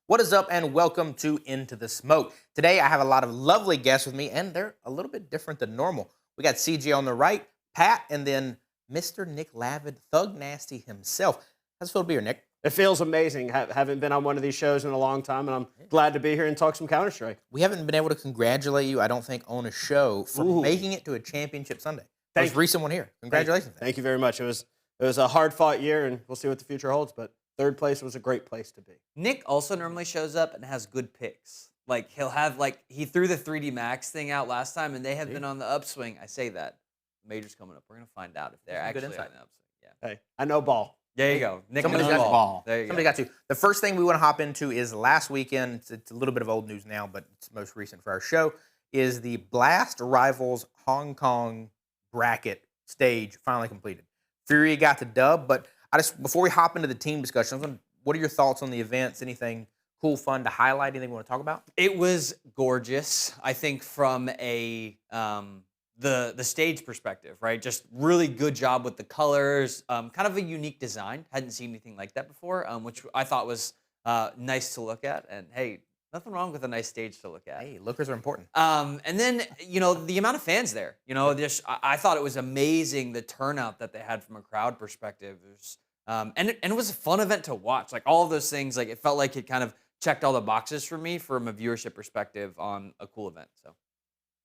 What is up, and welcome to Into the Smoke. Today, I have a lot of lovely guests with me, and they're a little bit different than normal. We got CJ on the right, Pat, and then Mr. Nick Lavid, Thug Nasty himself. How's it feel to be here, Nick? It feels amazing. Haven't been on one of these shows in a long time, and I'm glad to be here and talk some Counter-Strike. We haven't been able to congratulate you, I don't think, on a show for Ooh. making it to a championship Sunday. Thank Most you. recent one here. Congratulations. Thank you very much. It was a hard-fought year, and we'll see what the future holds, but third place was a great place to be. Nick also normally shows up and has good picks. Like he'll have he threw the 3D Max thing out last time, and they have been on the upswing. I say that Major's coming up. We're gonna find out if they're Some good actually on insight. the upswing. Yeah. Hey, I know ball. There you go. Nick Somebody's knows got the ball. There you Somebody go. got to. The first thing we want to hop into is last weekend. It's a little bit of old news now, but it's most recent for our show. Is the Blast Rivals Hong Kong bracket stage finally completed? Fury got the dub, but before we hop into the team discussion, what are your thoughts on the events? Anything cool, fun to highlight? Anything you want to talk about? It was gorgeous. I think from a the stage perspective, right? Just really good job with the colors. Kind of a unique design. Hadn't seen anything like that before, which I thought was nice to look at. And hey, nothing wrong with a nice stage to look at. Hey, lookers are important. And then, the amount of fans there, I thought it was amazing the turnout that they had from a crowd perspective. It was, and it was a fun event to watch. Like all of those things, like it felt like it kind of checked all the boxes for me from a viewership perspective on a cool event. So.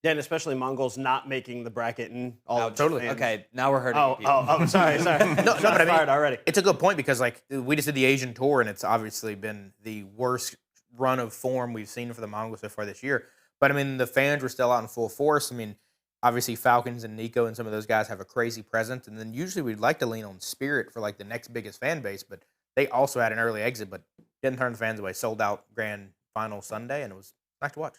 Yeah, and especially Mongols not making the bracket and all of the totally. fans. Okay, now we're hurting Oh, people. sorry. No, but I mean, fired already. It's a good point because we just did the Asian tour, and it's obviously been the worst run of form we've seen for the Mongols so far this year. But I mean, the fans were still out in full force. I mean, obviously Falcons and Nico and some of those guys have a crazy presence, and then usually we'd like to lean on Spirit for like the next biggest fan base, but they also had an early exit, but didn't turn the fans away. Sold out grand final Sunday, and it was nice to watch.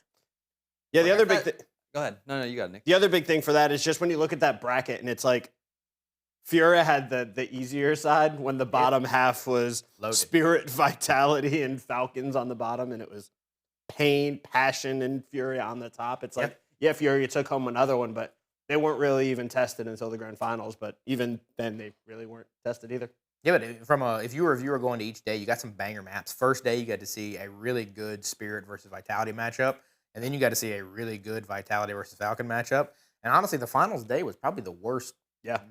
Yeah, the other big thing. Go ahead. No, you got it, Nick. The other big thing for that is just when you look at that bracket and it's like Furia had the easier side when the bottom half was Loaded. Spirit, Vitality, and Falcons on the bottom, and it was Pain, Passion, and Furia on the top. It's like, yeah, Furia took home another one, but they weren't really even tested until the grand finals. But even then, they really weren't tested either. Yeah, but if you were a viewer going to each day, you got some banger maps. First day, you got to see a really good Spirit versus Vitality matchup. And then you got to see a really good Vitality versus Falcon matchup. And honestly, the finals day was probably the worst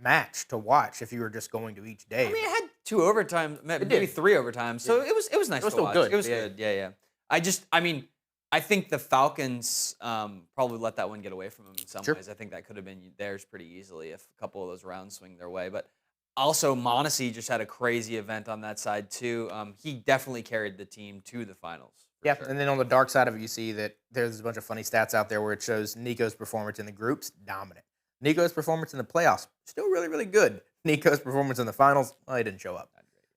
match to watch if you were just going to each day. I mean, it had 2 overtimes, maybe 3 overtimes, so it was nice It was to still watch. good. It was good. Yeah. I think the Falcons probably let that one get away from them in some ways. I think that could have been theirs pretty easily if a couple of those rounds swing their way. But also, Mondesi just had a crazy event on that side too. He definitely carried the team to the finals. Yeah, Sure. and then on the dark side of it, you see that there's a bunch of funny stats out there where it shows Nico's performance in the groups, dominant. Nico's performance in the playoffs, still really, really good. Nico's performance in the finals, well, he didn't show up.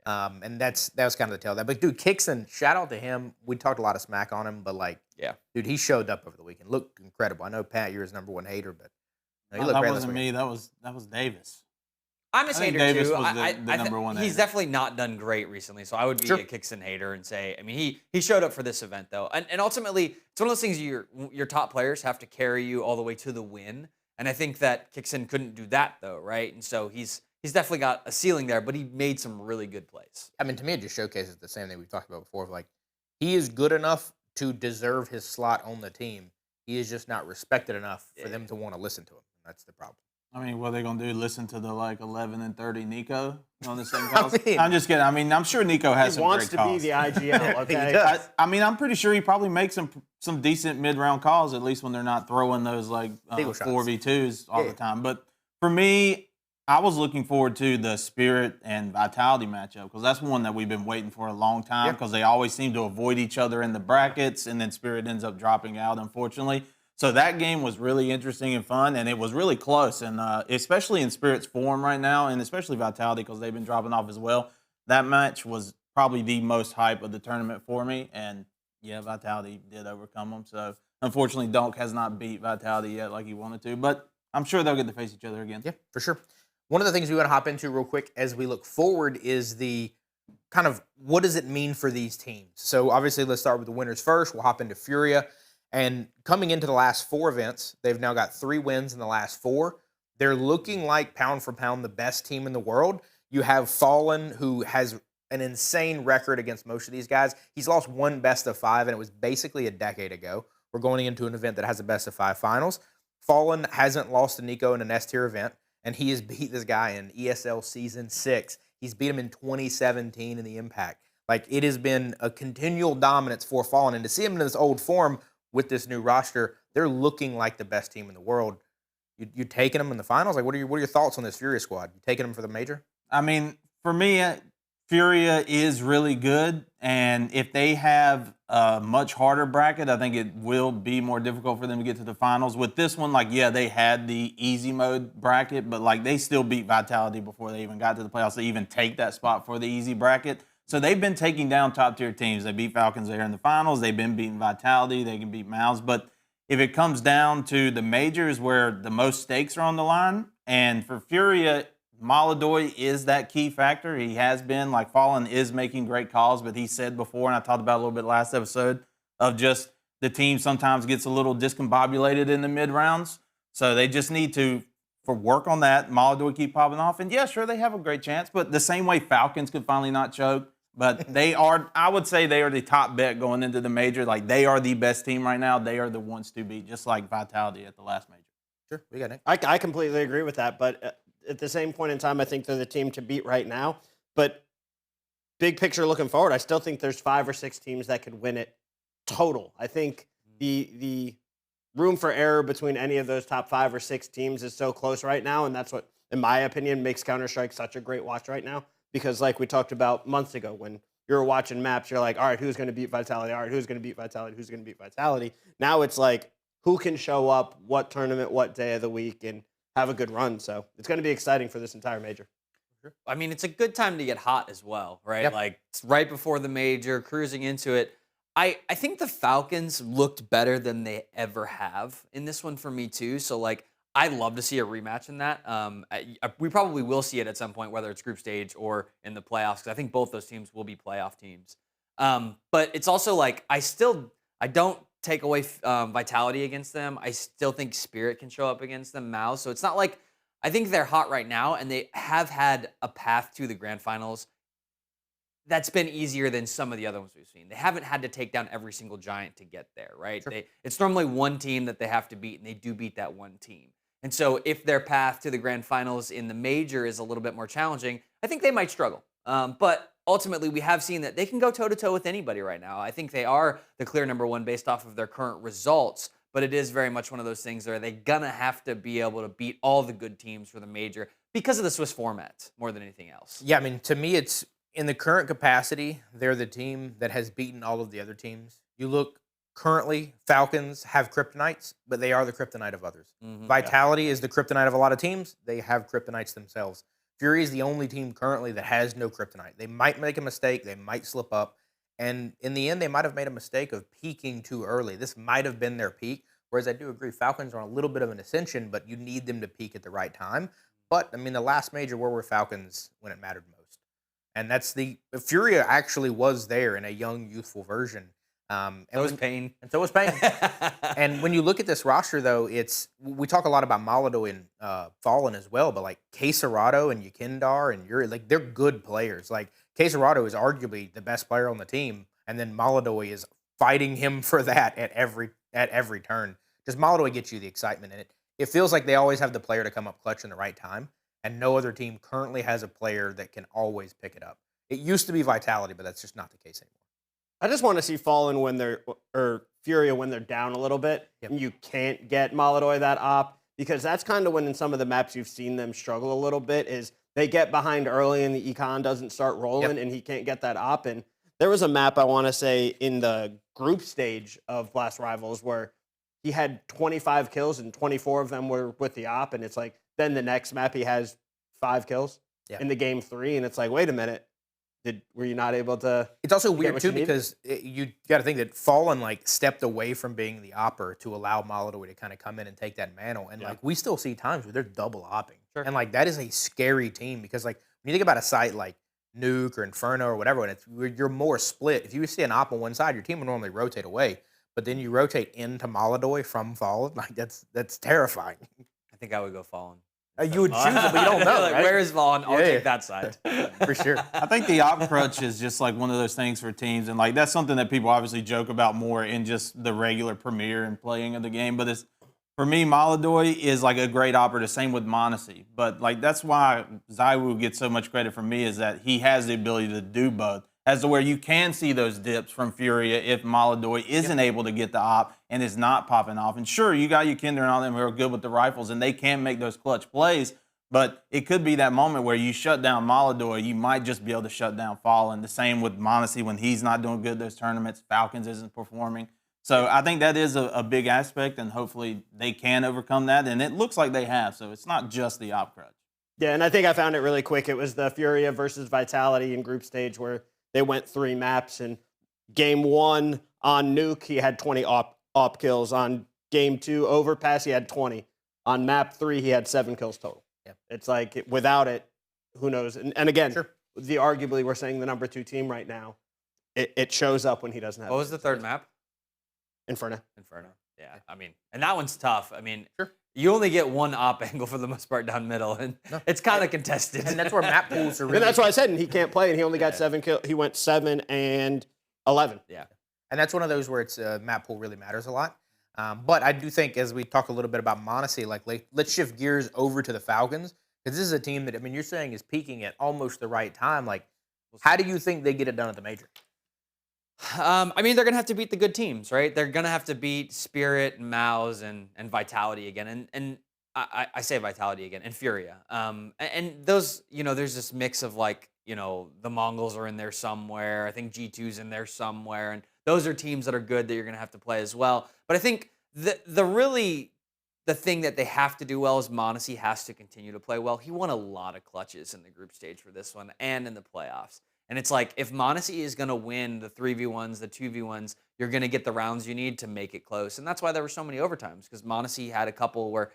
And that was kind of the tell of that. But, dude, Kixon, shout out to him. We talked a lot of smack on him, but, dude, he showed up over the weekend. Looked incredible. I know, Pat, you're his #1 hater, but he looked that great wasn't this me. weekend. That was Davis. I'm a I think hater Davis too. was the number one He's hater. definitely not done great recently, so I would be Sure. a Kixon hater and say, I mean, he showed up for this event though, and ultimately it's one of those things your top players have to carry you all the way to the win, and I think that Kixon couldn't do that though, right? And so he's definitely got a ceiling there, but he made some really good plays. I mean, to me, it just showcases the same thing we've talked about before. Of like, he is good enough to deserve his slot on the team. He is just not respected enough for them to want to listen to him. That's the problem. I mean, what are they gonna do? Listen to the 11 and 30 Nico on the same calls? mean- I'm just kidding. I mean, I'm sure Nico has He some wants great to calls. be the IGL, okay? He does. I mean, I'm pretty sure he probably makes some decent mid-round calls, at least when they're not throwing those Eagle shots. 4v2s all Yeah. the time. But for me, I was looking forward to the Spirit and Vitality matchup because that's one that we've been waiting for a long time because they always seem to avoid each other in the brackets, and then Spirit ends up dropping out, unfortunately. So that game was really interesting and fun, and it was really close. And especially in Spirit's form right now, and especially Vitality because they've been dropping off as well, that match was probably the most hype of the tournament for me. And, yeah, Vitality did overcome them. So, unfortunately, Donk has not beat Vitality yet like he wanted to. But I'm sure they'll get to face each other again. Yeah, for sure. One of the things we want to hop into real quick as we look forward is the kind of what does it mean for these teams? So, obviously, let's start with the winners first. We'll hop into Furia. And coming into the last 4 events, they've now got 3 wins in the last 4. They're looking like pound for pound the best team in the world. You have Fallen, who has an insane record against most of these guys. He's lost one best of 5, and it was basically a decade ago. We're going into an event that has a best of 5 finals. Fallen hasn't lost to Nico in an S tier event, and he has beat this guy in ESL Season 6. He's beat him in 2017 in the Impact. Like, it has been a continual dominance for Fallen, and to see him in this old form with this new roster, they're looking like the best team in the world. You taking them in the finals? Like, what are your thoughts on this Furia squad? You taking them for the major? I mean, for me, Furia is really good, and if they have a much harder bracket, I think it will be more difficult for them to get to the finals. With this one, like, yeah, they had the easy mode bracket, but like they still beat Vitality before they even got to the playoffs to even take that spot for the easy bracket. So they've been taking down top tier teams. They beat Falcons there in the finals. They've been beating Vitality. They can beat Mouse. But if it comes down to the majors where the most stakes are on the line, and for Furia, Maladoy is that key factor. He has been, like, Fallen is making great calls, but he said before, and I talked about it a little bit last episode, of just the team sometimes gets a little discombobulated in the mid rounds. So they just need to work on that. Maladoy keep popping off. And yeah, sure, they have a great chance, but the same way Falcons could finally not choke. But they are, I would say they are the top bet going into the major. Like, they are the best team right now. They are the ones to beat, just like Vitality at the last major. Sure, we got it. I completely agree with that, but at the same point in time, I think they're the team to beat right now. But big picture looking forward, I still think there's 5 or 6 teams that could win it total. I think the room for error between any of those top 5 or 6 teams is so close right now, and that's what, in my opinion, makes Counter-Strike such a great watch right now. Because like we talked about months ago, when you were watching maps, you're like, all right, who's going to beat Vitality? All right, who's going to beat Vitality? Who's going to beat Vitality? Now it's like, who can show up, what tournament, what day of the week, and have a good run. So it's going to be exciting for this entire major. I mean, it's a good time to get hot as well, right? Yep. Like, it's right before the major, cruising into it. I think the Falcons looked better than they ever have in this one for me, too. So, like, I'd love to see a rematch in that. We probably will see it at some point, whether it's group stage or in the playoffs, because I think both those teams will be playoff teams. But it's also like, I don't take away Vitality against them. I still think Spirit can show up against them, Mouse. So it's not like, I think they're hot right now, and they have had a path to the grand finals that's been easier than some of the other ones we've seen. They haven't had to take down every single giant to get there, right? Sure. It's normally one team that they have to beat, and they do beat that one team. And so if their path to the grand finals in the major is a little bit more challenging, I think they might struggle. But ultimately, we have seen that they can go toe-to-toe with anybody right now. I think they are the clear number one based off of their current results, but it is very much one of those things where they're going to have to be able to beat all the good teams for the major because of the Swiss format more than anything else. Yeah, I mean, to me, it's in the current capacity, they're the team that has beaten all of the other teams. You look currently, Falcons have kryptonites, but they are the kryptonite of others. Vitality is the kryptonite of a lot of teams. They have kryptonites themselves. Fury is the only team currently that has no kryptonite. They might make a mistake. They might slip up. And in the end, they might have made a mistake of peaking too early. This might have been their peak. Whereas I do agree, Falcons are on a little bit of an ascension, but you need them to peak at the right time. But, I mean, the last major, where were Falcons when it mattered most? And that's Furia actually was there in a young, youthful version. And so was Pain. And so was Pain. And when you look at this roster, though, we talk a lot about Maladoy and Fallen as well, but like Quesarado and Yukindar and Yuri, like, they're good players. Like, Quesarado is arguably the best player on the team, and then Maladoy is fighting him for that at every turn. Just Maladoy gets you the excitement in it. It feels like they always have the player to come up clutch in the right time, and no other team currently has a player that can always pick it up. It used to be Vitality, but that's just not the case anymore. I just want to see Fallen or Furia when they're down a little bit, and you can't get Maladoy that op, because that's kind of when in some of the maps you've seen them struggle a little bit, is they get behind early and the econ doesn't start rolling and he can't get that op. And there was a map, I want to say, in the group stage of Blast Rivals where he had 25 kills and 24 of them were with the op, and it's like, then the next map he has 5 kills in the game 3, and it's like, wait a minute. Were you not able to? It's also weird too because you got to think that Fallen like stepped away from being the opper to allow Maladoy to kind of come in and take that mantle, and like we still see times where they're double opping, and like that is a scary team because like when you think about a site like Nuke or Inferno or whatever, and you're more split. If you see an op on one side, your team will normally rotate away, but then you rotate into Maladoy from Fallen, like that's terrifying. I think I would go Fallen. You would choose it, but you don't know, Like, right? where is Vaughn? I'll Yeah. take that side. For sure. I think the op crutch is just like one of those things for teams, and like that's something that people obviously joke about more in just the regular premiere and playing of the game. But it's for me, Maladoy is like a great operator. Same with Mondesi, but like that's why Zaiwu gets so much credit from me is that he has the ability to do both. As to where you can see those dips from Furia if Maladoy isn't able to get the op and is not popping off. And sure, you got your Kinder and all them who are good with the rifles, and they can make those clutch plays. But it could be that moment where you shut down Maladoy, you might just be able to shut down Fallen. The same with Mondesi when he's not doing good those tournaments. Falcons isn't performing. So I think that is a big aspect, and hopefully they can overcome that. And it looks like they have. So it's not just the op crutch. Yeah, and I think I found it really quick. It was the Furia versus Vitality in group stage where they went 3 maps. And game 1 on Nuke, he had 20 op kills. On game 2, Overpass, he had 20. On map 3, he had 7 kills total. Yeah. It's like without it, who knows? And again, Sure. arguably we're saying the number 2 team right now. It shows up when he doesn't have. What was the third map? Inferno. Inferno. Yeah, I mean, and that one's tough. I mean, Sure. you only get one op angle for the most part down middle, and it's kind of contested. And that's where map pools are really. And that's why I said, and he can't play, and he only got 7 kills. He went 7 and 11. Yeah. And that's one of those where it's map pool really matters a lot. But I do think as we talk a little bit about Mondesi, like let's shift gears over to the Falcons because this is a team that I mean you're saying is peaking at almost the right time. Like, how do you think they get it done at the major? I mean, they're gonna have to beat the good teams, right? They're gonna have to beat Spirit, Mouse, and Vitality again, and I say Vitality again, and Furia. And those, there's this mix of like, the Mongols are in there somewhere. I think G2's in there somewhere, and those are teams that are good that you're gonna have to play as well. But I think the thing that they have to do well is Mondesi has to continue to play well. He won a lot of clutches in the group stage for this one and in the playoffs. And it's like, if Mondesi is going to win the 3v1s, the 2v1s, you're going to get the rounds you need to make it close. And that's why there were so many overtimes, because Mondesi had a couple where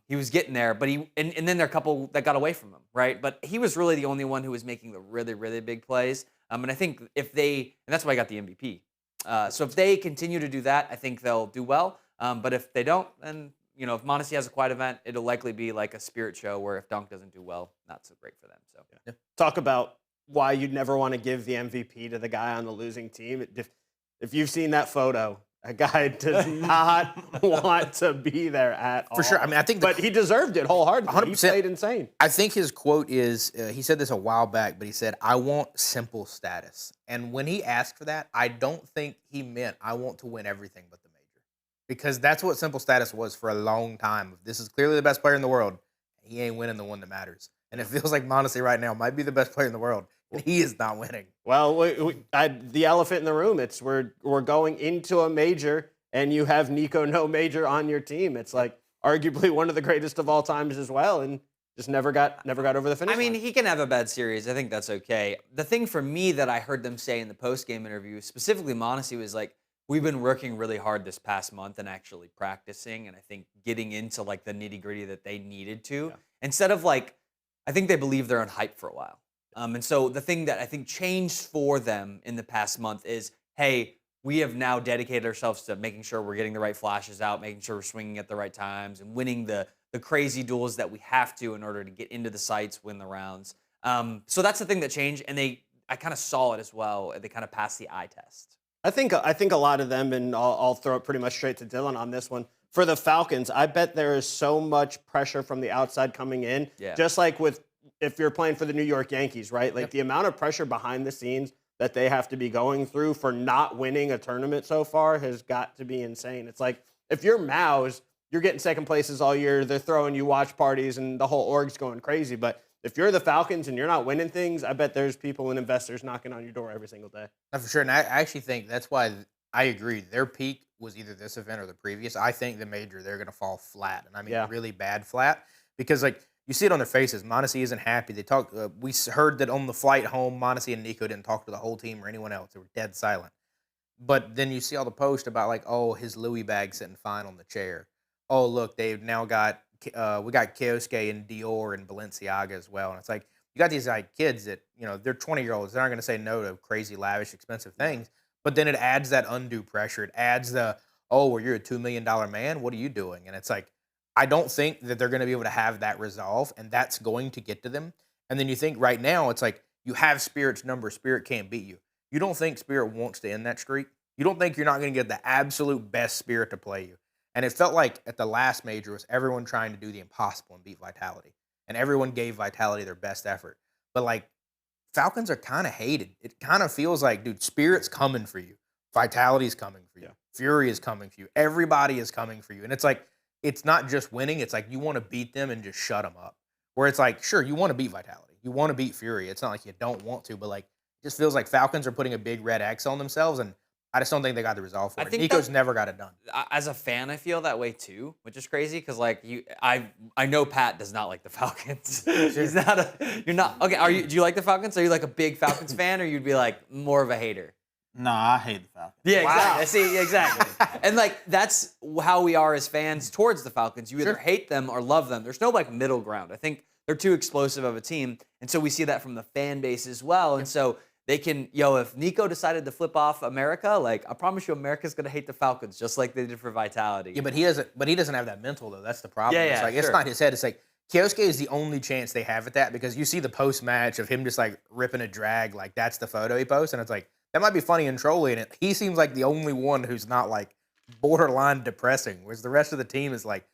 he was getting there, but and then there are a couple that got away from him, right? But he was really the only one who was making the really, really big plays. And I think and that's why I got the MVP. So if they continue to do that, I think they'll do well. But if they don't, then, if Mondesi has a quiet event, it'll likely be like a Spirit show where if Dunk doesn't do well, not so great for them. So yeah. Talk about why you'd never want to give the MVP to the guy on the losing team. If you've seen that photo, a guy does not want to be there at all. For sure. I mean, I think but he deserved it wholeheartedly. 100%. He played insane. I think his quote is, he said this a while back, but he said, "I want simple status." And when he asked for that, I don't think he meant, "I want to win everything but the major." Because that's what simple status was for a long time. This is clearly the best player in the world. He ain't winning the one that matters. And it feels like Mondesi right now might be the best player in the world. And he is not winning. Well, the elephant in the room, it's we're going into a major, and you have Nico no major on your team. It's like arguably one of the greatest of all times as well, and just never got over the finish I mean, line. he can have a bad series. I think that's okay. The thing for me that I heard them say in the post-game interview, specifically Mondesi, was like, we've been working really hard this past month and actually practicing, and I think getting into like the nitty-gritty that they needed to. Yeah. Instead of like, I think they believe they're on hype for a while. And so the thing that I think changed for them in the past month is, hey, we have now dedicated ourselves to making sure we're getting the right flashes out, making sure we're swinging at the right times, and winning the crazy duels that we have to in order to get into the sites, win the rounds. So that's the thing that changed, and I kind of saw it as well. They kind of passed the eye test. I think a lot of them, and I'll throw it pretty much straight to Dylan on this one. For the Falcons, I bet there is so much pressure from the outside coming in. Yeah. Just like if you're playing for the New York Yankees, right? Like the amount of pressure behind the scenes that they have to be going through for not winning a tournament so far has got to be insane. It's like, if you're Mouse, you're getting second places all year. They're throwing you watch parties and the whole org's going crazy. But if you're the Falcons and you're not winning things, I bet there's people and investors knocking on your door every single day. Not for sure. And I actually think that's why I agree. Their peak was either this event or the previous. I think the major, they're going to fall flat. And I mean, really bad flat. Because, like, you see it on their faces. Mondesi isn't happy. They talk. We heard that on the flight home, Mondesi and Nico didn't talk to the whole team or anyone else. They were dead silent. But then you see all the posts about, like, oh, his Louis bag sitting fine on the chair. Oh, look, they've now got we got Kioske and Dior and Balenciaga as well. And it's like, you got these like kids that, they're 20-year-olds. They're not going to say no to crazy, lavish, expensive things. But then it adds that undue pressure. It adds the, oh, well, you're a $2 million man. What are you doing? And it's like, I don't think that they're going to be able to have that resolve, and that's going to get to them. And then you think right now, it's like you have Spirit's number. Spirit can't beat you. You don't think Spirit wants to end that streak. You don't think you're not going to get the absolute best Spirit to play you. And it felt like at the last major was everyone trying to do the impossible and beat Vitality. And everyone gave Vitality their best effort. But like Falcons are kind of hated. It kind of feels like, dude, Spirit's coming for you. Vitality's coming for you. Fury is coming for you. Everybody is coming for you. And it's like, it's not just winning. It's like you want to beat them and just shut them up. Where it's like, sure, you want to beat Vitality. You want to beat Fury. It's not like you don't want to, but like, it just feels like Falcons are putting a big red X on themselves, and I just don't think they got the resolve for it. Nico's never got it done. As a fan, I feel that way too, which is crazy because like I know Pat does not like the Falcons. He's not you're not okay. Do you like the Falcons? Are you like a big Falcons fan, or you'd be like more of a hater? No, I hate the Falcons. Yeah, exactly. See, exactly. And like that's how we are as fans towards the Falcons. You either hate them or love them. There's no like middle ground. I think they're too explosive of a team, and so we see that from the fan base as well. And so they can, if Nico decided to flip off America, like I promise you, America's gonna hate the Falcons just like they did for Vitality. Yeah, but he doesn't have that mental though. That's the problem. Yeah, it's like it's not his head. It's like Kiosuke is the only chance they have at that because you see the post match of him just like ripping a drag, like that's the photo he posts, and it's like that might be funny and trolly, and he seems like the only one who's not like borderline depressing, whereas the rest of the team is like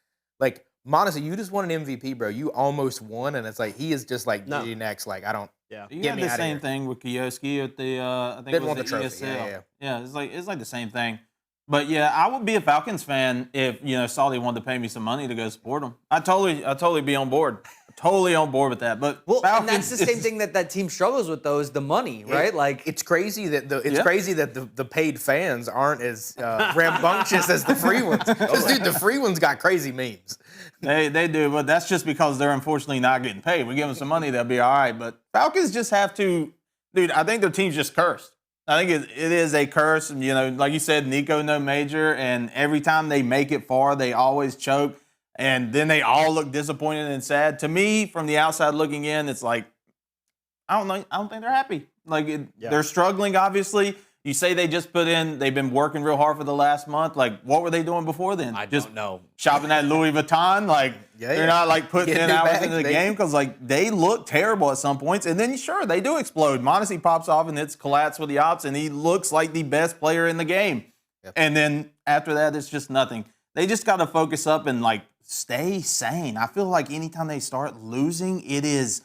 Monesi, you just won an MVP, bro. You almost won, and it's like he is just like GG next. Like I don't. Yeah, you had the same thing with Kioski at the I think Didn't it was want the the trophy. ESL. Yeah. It's like the same thing. But yeah, I would be a Falcons fan if saw they wanted to pay me some money to go support them. I totally be on board. Totally on board with that. But and that's the same thing that team struggles with though is the money, right? Like it's crazy that the paid fans aren't as rambunctious as the free ones. Because dude, the free ones got crazy memes. They do, but that's just because they're unfortunately not getting paid. We give them some money, they'll be all right. But Falcons just have to, dude. I think their team's just cursed. I think it is a curse. And, like you said, Nico no major, and every time they make it far, they always choke, and then they all look disappointed and sad. To me, from the outside looking in, it's like I don't know. I don't think they're happy. They're struggling. Obviously, you say they just put in. They've been working real hard for the last month. Like, what were they doing before then? I just don't know. Shopping at Louis Vuitton. Like, they're not like putting in hours into the game because like they look terrible at some points. And then sure, they do explode. Monesi pops off and it's collapse with the ops, and he looks like the best player in the game. Yep. And then after that, it's just nothing. They just got to focus up and like stay sane. I feel like anytime they start losing, it is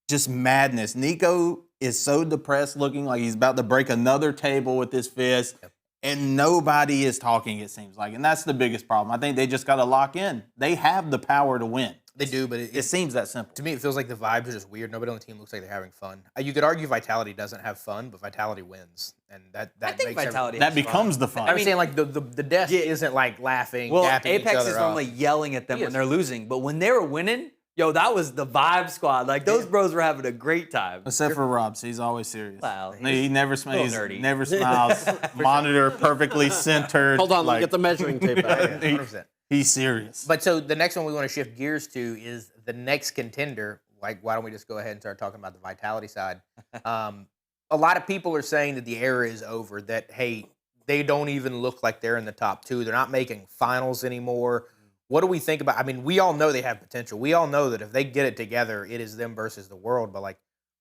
just madness. Nico is so depressed, looking like he's about to break another table with his fist, and nobody is talking, it seems like. And that's the biggest problem. I think they just got to lock in. They have the power to win. They do, but it seems that simple. To me, it feels like the vibes are just weird. Nobody on the team looks like they're having fun. You could argue Vitality doesn't have fun, but Vitality wins, and that I think makes Vitality that becomes the fun. I mean, saying like the desk isn't like laughing. Well, gapping Apex each other is up. normally yelling at them when they're losing, but when they were winning, that was the vibe squad. Like those bros were having a great time. Except for Robs, he's always serious. Wow, he never smiles. nerdy. Never smiles. Monitor perfectly centered. Hold on, let me get the measuring tape out. 100%. He's serious. But so the next one we want to shift gears to is the next contender. Like, why don't we just go ahead and start talking about the Vitality side? A lot of people are saying that the era is over, that, hey, they don't even look like they're in the top two. They're not making finals anymore. What do we think about? I mean, we all know they have potential. We all know that if they get it together, it is them versus the world. But, like,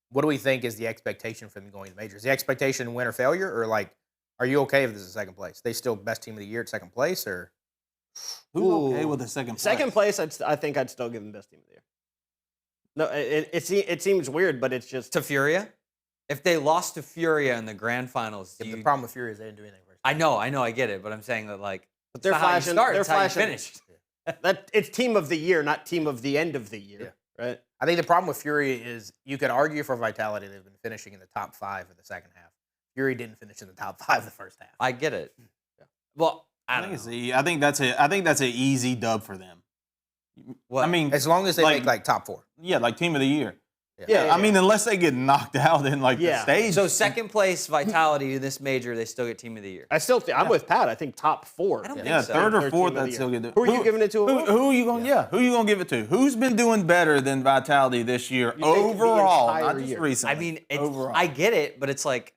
what do we think is the expectation for them going to majors? The expectation win or failure? Or, like, are you okay if this is second place? They still best team of the year at second place? Or who's okay with the second place? Second place, I think I'd still give them best team of the year. No, it seems weird, but it's just to Furia. If they lost to Furia in the grand finals, the problem with Fury is they didn't do anything first. I know, I get it, but I'm saying that like, but they're flashing. They're flashing. Finished. That it's team of the year, not team of the end of the year, right? I think the problem with Fury is you could argue for Vitality they've been finishing in the top 5 of the second half. Fury didn't finish in the top 5 the first half. I get it. Yeah. Well, I think that's an easy dub for them. What? I mean, as long as they make like top 4. Yeah, like team of the year. Yeah. I mean, unless they get knocked out in like the stage. So second place Vitality in this major, they still get team of the year. I still think I'm with Pat. I think top 4. I don't think so. Third or fourth, I'd still get it. Who are you giving it to? Who are you going? Who are you going to give it to? Who's been doing better than Vitality this year overall, not just recently? I mean, overall. I get it, but it's like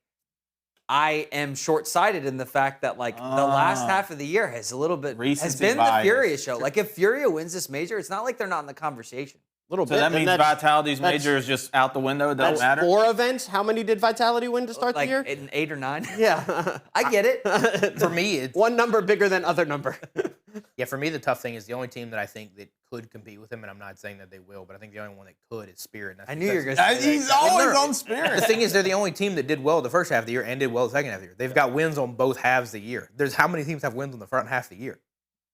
I am short-sighted in the fact that like the last half of the year has a little bit has Recency been bias. the Furia show. Like if Furia wins this major, it's not like they're not in the conversation. Little So bit. that and means Vitality's major is just out the window. It don't That's matter. 4 events. How many did Vitality win to start Like the year? in 8 or 9. Yeah. I get it. For me, it's One number bigger than other number. yeah. For me, the tough thing is the only team that I think that could compete with him, and I'm not saying that they will, but I think the only one that could is Spirit. And I knew you were going to say He's that. always no, on The Spirit. thing is, they're the only team that did well the first half of the year and did well the second half of the year. They've got wins on both halves of the year. There's how many teams have wins on the front half of the year?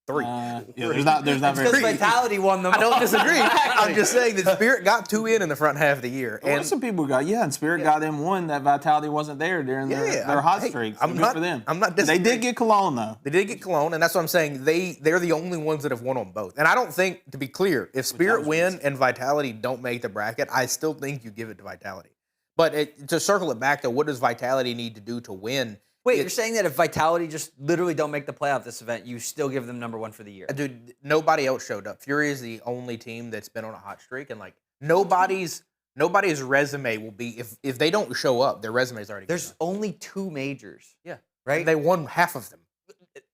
3. Yeah, there's not It's very because many. Vitality won them. I don't all. disagree. I'm just saying that Spirit got 2 in the front half of the year. Well, And some people got and Spirit got them one that Vitality wasn't there during their hot streaks. I'm Good not, for them. I'm not They disagreeing. did get Cologne though. They did get Cologne, and that's what I'm saying. They're the only ones that have won on both. And I don't think, to be clear, if Spirit win and Vitality don't make the bracket, I still think you give it to Vitality. But to circle it back, though, what does Vitality need to do to win? Wait, you're saying that if Vitality just literally don't make the playoff this event, you still give them number 1 for the year? Dude, nobody else showed up. Fury is the only team that's been on a hot streak, and like nobody's resume will be if they don't show up, their resume is already. There's good only 2 majors. enough. Right? And they won half of them,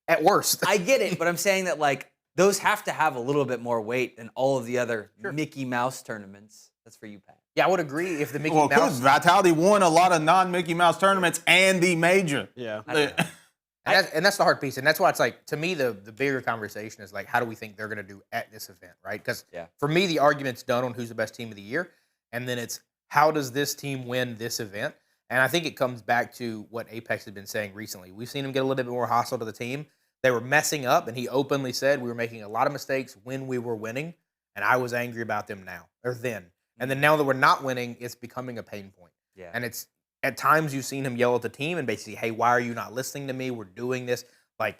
at worst. I get it, but I'm saying that like those have to have a little bit more weight than all of the other Mickey Mouse tournaments. That's for you, Pat. Yeah, I would agree if the Mickey Well, Mouse. Vitality won a lot of non-Mickey Mouse tournaments and the major. Yeah. And that's the hard piece. And that's why it's like, to me, the bigger conversation is like, how do we think they're going to do at this event, right? Because for me, the argument's done on who's the best team of the year. And then it's, how does this team win this event? And I think it comes back to what Apex has been saying recently. We've seen him get a little bit more hostile to the team. They were messing up, and he openly said we were making a lot of mistakes when we were winning, and I was angry about them now, or then. And then now that we're not winning, it's becoming a pain point. Yeah. And it's at times you've seen him yell at the team and basically, hey, why are you not listening to me? We're doing this. Like,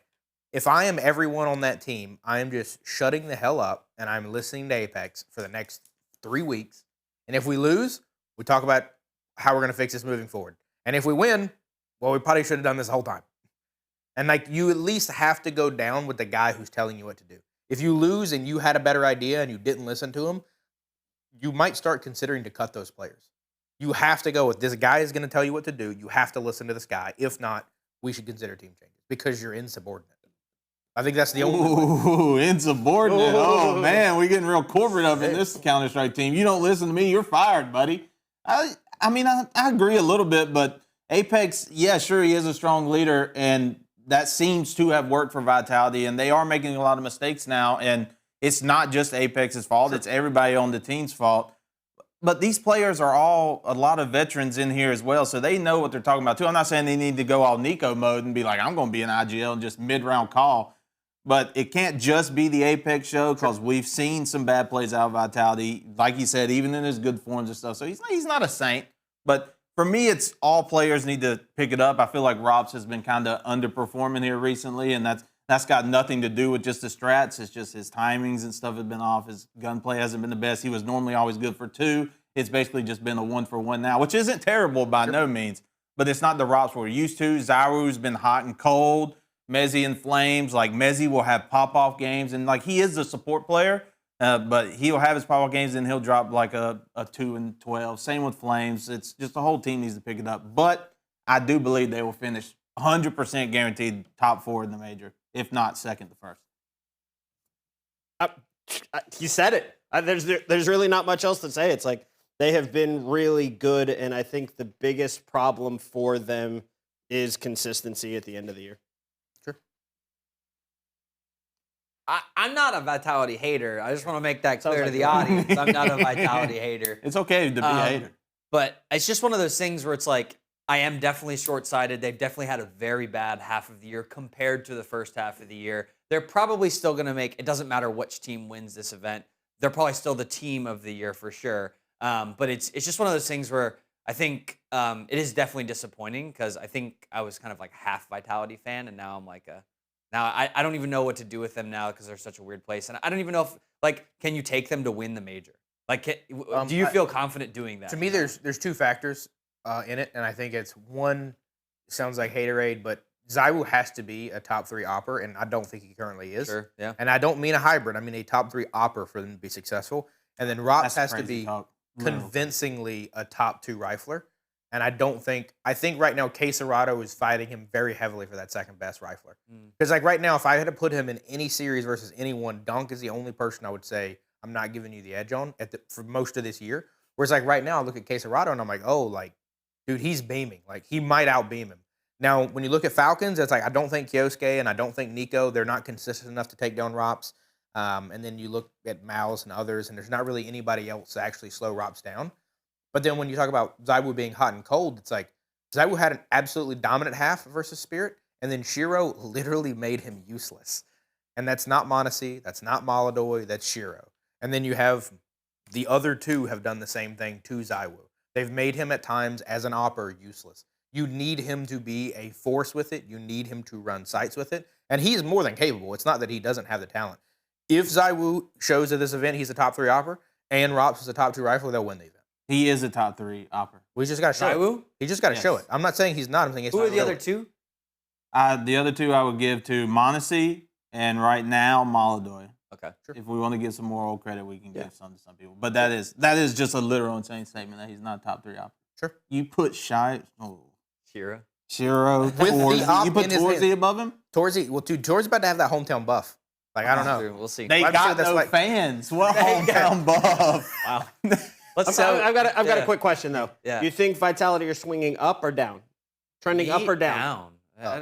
if I am everyone on that team, I am just shutting the hell up and I'm listening to Apex for the next 3 weeks. And if we lose, we talk about how we're going to fix this moving forward. And if we win, well, we probably should have done this the whole time. And like, you at least have to go down with the guy who's telling you what to do. If you lose and you had a better idea and you didn't listen to him, you might start considering to cut those players. You have to go with this guy is going to tell you what to do. You have to listen to this guy. If not, we should consider team changes because you're insubordinate. I think that's the only way. Ooh, insubordinate. Oh, man, we're getting real corporate up in this Counter-Strike team. You don't listen to me, you're fired, buddy. I mean, I agree a little bit, but Apex, yeah, sure, he is a strong leader, and that seems to have worked for Vitality, and they are making a lot of mistakes now, and it's not just Apex's fault. It's everybody on the team's fault. But these players are all a lot of veterans in here as well, so they know what they're talking about, too. I'm not saying they need to go all Nico mode and be like, I'm going to be an IGL and just mid-round call. But it can't just be the Apex show because we've seen some bad plays out of Vitality, like he said, even in his good forms and stuff. So he's not a saint. But for me, it's all players need to pick it up. I feel like Robs has been kind of underperforming here recently, and that's got nothing to do with just the strats. It's just his timings and stuff have been off. His gunplay hasn't been the best. He was normally always good for 2. It's basically just been a 1-for-1 now, which isn't terrible by no means. But it's not the Robs we're used to. Zyru's been hot and cold. Mezzi in flames. Like, Mezzi will have pop-off games. And, like, he is a support player, but he'll have his pop-off games and he'll drop, like, a 2 and 12. Same with Flames. It's just the whole team needs to pick it up. But I do believe they will finish 100% guaranteed top 4 in the major, if not second to first. He said it. There's really not much else to say. It's like they have been really good, and I think the biggest problem for them is consistency at the end of the year. I'm not a Vitality hater. I just want to make that clear to the audience. I'm not a Vitality hater. It's okay to be a hater. But it's just one of those things where it's like, I am definitely short-sighted. They've definitely had a very bad half of the year compared to the first half of the year. They're probably still going to make, it doesn't matter which team wins this event. They're probably still the team of the year for sure. But it's just one of those things where I think it is definitely disappointing because I think I was kind of like half Vitality fan, and now I'm like now I don't even know what to do with them now because they're such a weird place. And I don't even know if, like, can you take them to win the major? Like, do you feel confident doing that? To me, there's 2 factors in it, and I think it's one, sounds like haterade, but Zyru has to be a top 3 opper, and I don't think he currently is. Sure, yeah. And I don't mean a hybrid. I mean a top 3 opper for them to be successful. And then Rops has to be convincingly a top 2 rifler. And I think right now Quesarado is fighting him very heavily for that second best rifler. Because like right now, if I had to put him in any series versus anyone, Dunk is the only person I would say I'm not giving you the edge on for most of this year. Whereas like right now, I look at Quesarado and I'm like, oh, like, dude, he's beaming. Like he might outbeam him. Now, when you look at Falcons, it's like I don't think Kyosuke and I don't think Nico, they're not consistent enough to take down Rops. And then you look at Mouse and others, and there's not really anybody else to actually slow Rops down. But then when you talk about Zaiwu being hot and cold, it's like Zaiwu had an absolutely dominant half versus Spirit, and then Shiro literally made him useless. And that's not Monesi, that's not Maladoy, that's Shiro. And then you have the other two have done the same thing to Zaiwu. They've made him at times as an opper useless. You need him to be a force with it. You need him to run sites with it. And he's more than capable. It's not that he doesn't have the talent. If Zaiwu shows at this event he's a top 3 opper and Rops is a top 2 rifler, they'll win the event. He is a top 3 opper. We just got to show Zaiwu? it. He just got to show it. I'm not saying he's not. I'm saying it's Who are the other two? The other two I would give to Monesi and right now Maladoy. Okay. Sure. If we want to give some moral credit, we can give some to some people. But that is just a literal insane statement that he's not top 3 opper. Sure. You put Shira. Shiro, With the Torzy. op You put in his Torzy hand. above him? Torzy, well, dude, Tory's about to have that hometown buff. Like, I don't know. We'll see. They I'm got sure that's no like- fans. What They hometown buff? Wow. Let's I've got a quick question though. Yeah. Do you think Vitality are swinging up or down? Trending up or down?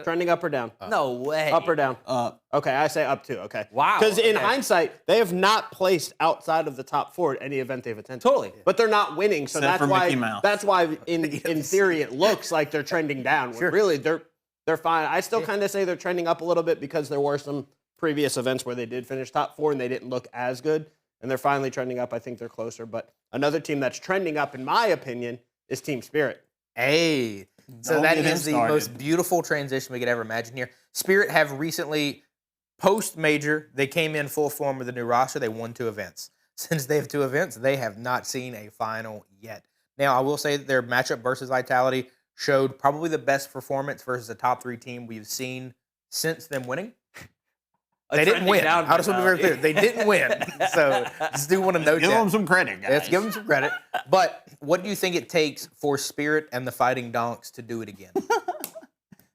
Trending up or down? No way. Up or down? Up. Okay, I say up too. Okay. Wow, Because in okay. hindsight, they have not placed outside of the top 4 at any event they've attended. Totally. But they're not winning, so Except that's for why. Mickey Mouse. That's why, in theory, it looks like they're trending down. When Sure. really, they're fine. I still kind of say they're trending up a little bit because there were some previous events where they did finish top 4 and they didn't look as good, and they're finally trending up. I think they're closer. But another team that's trending up, in my opinion, is Team Spirit. Hey. So Don't that get him is the started. most beautiful transition we could ever imagine here. Spirit have recently, post-major, they came in full form with the new roster. They won 2 events. Since they have 2 events, they have not seen a final yet. Now, I will say that their matchup versus Vitality showed probably the best performance versus a top 3 team we've seen since them winning. They didn't win. I just want to be very clear. They didn't win. So just do want to note Give that. them some credit, guys. Let's give them some credit. But what do you think it takes for Spirit and the Fighting Donks to do it again?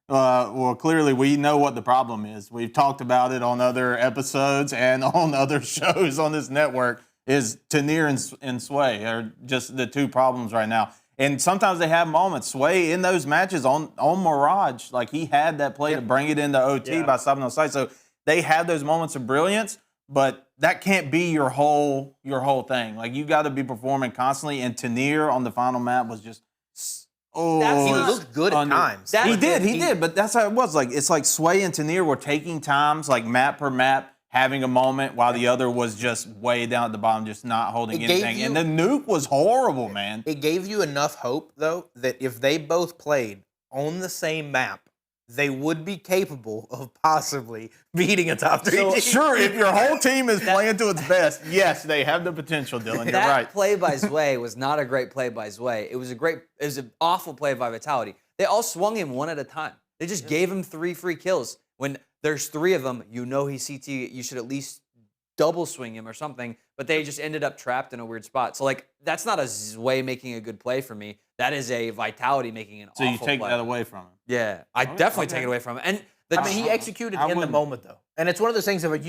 Well, clearly we know what the problem is. We've talked about it on other episodes and on other shows on this network. Is Tanir and Sway are just the 2 problems right now. And sometimes they have moments. Sway in those matches on Mirage, like he had that play to bring it into OT by stopping on site. So they have those moments of brilliance, but that can't be your whole thing. Like you got to be performing constantly. And Tanir on the final map was just He looked good at times. He did, but that's how it was. Like it's like Sway and Tanir were taking times, like map per map, having a moment while the other was just way down at the bottom, just not holding anything. And the nuke was horrible, man. It gave you enough hope, though, that if they both played on the same map, they would be capable of possibly beating a top 3 team. Sure, if your whole team is playing to its best, yes, they have the potential, Dylan. You're that right. play by Zway was not a great play by Zway. It was an awful play by Vitality. They all swung him one at a time. They just gave him 3 free kills. When there's 3 of them, you know he's CT. You should at least double swing him or something. But they just ended up trapped in a weird spot. So like that's not a Zway making a good play for me. That is a Vitality making an awful play. So you take that away from him. Yeah, I definitely take it away from him. And he executed in the wouldn't. moment, though. And it's one of those things of like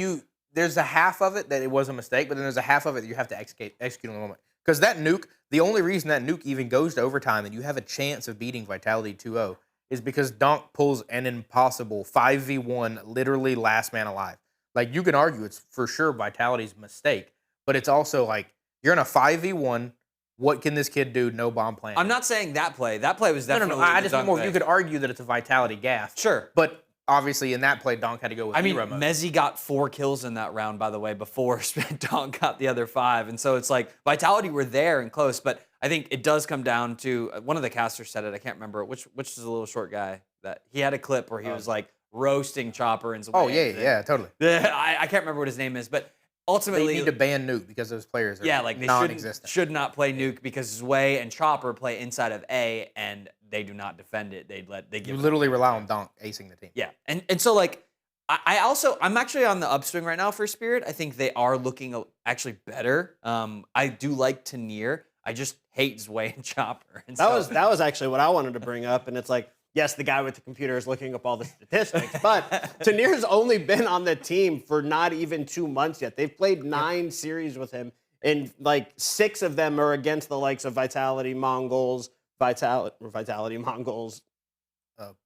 there's a half of it that it was a mistake, but then there's a half of it that you have to execute in the moment. Because that nuke, the only reason that nuke even goes to overtime and you have a chance of beating Vitality 2-0 is because Donk pulls an impossible 5v1, literally last man alive. Like, you can argue it's for sure Vitality's mistake, but it's also like, you're in a 5v1, what can this kid do? No bomb plan. I'm not saying that play. That play was definitely No. I the just dunk more. play. You could argue that it's a Vitality gaff. Sure. But obviously, in that play, Donk had to go with I mean, hero mode. Mezzi got 4 kills in that round, by the way, before Donk got the other 5. And so it's like Vitality were there and close, but I think it does come down to one of the casters said it. I can't remember which is a little short guy that he had a clip where he was like roasting Chopper and Oh yeah, totally. I can't remember what his name is, but ultimately They need to ban Nuke because those players are like they non-existent. should not play Nuke because Zway and Chopper play inside of A and they do not defend it. They give You literally rely on Donk acing the team. Yeah, and so like I'm actually on the upswing right now for Spirit. I think they are looking actually better. I do like Tanir. I just hate Zwei and Chopper. And That was actually what I wanted to bring up, and it's like, yes, the guy with the computer is looking up all the statistics, but Tanir's only been on the team for not even 2 months yet. They've played 9 series with him, and like 6 of them are against the likes of Vitality Mongols,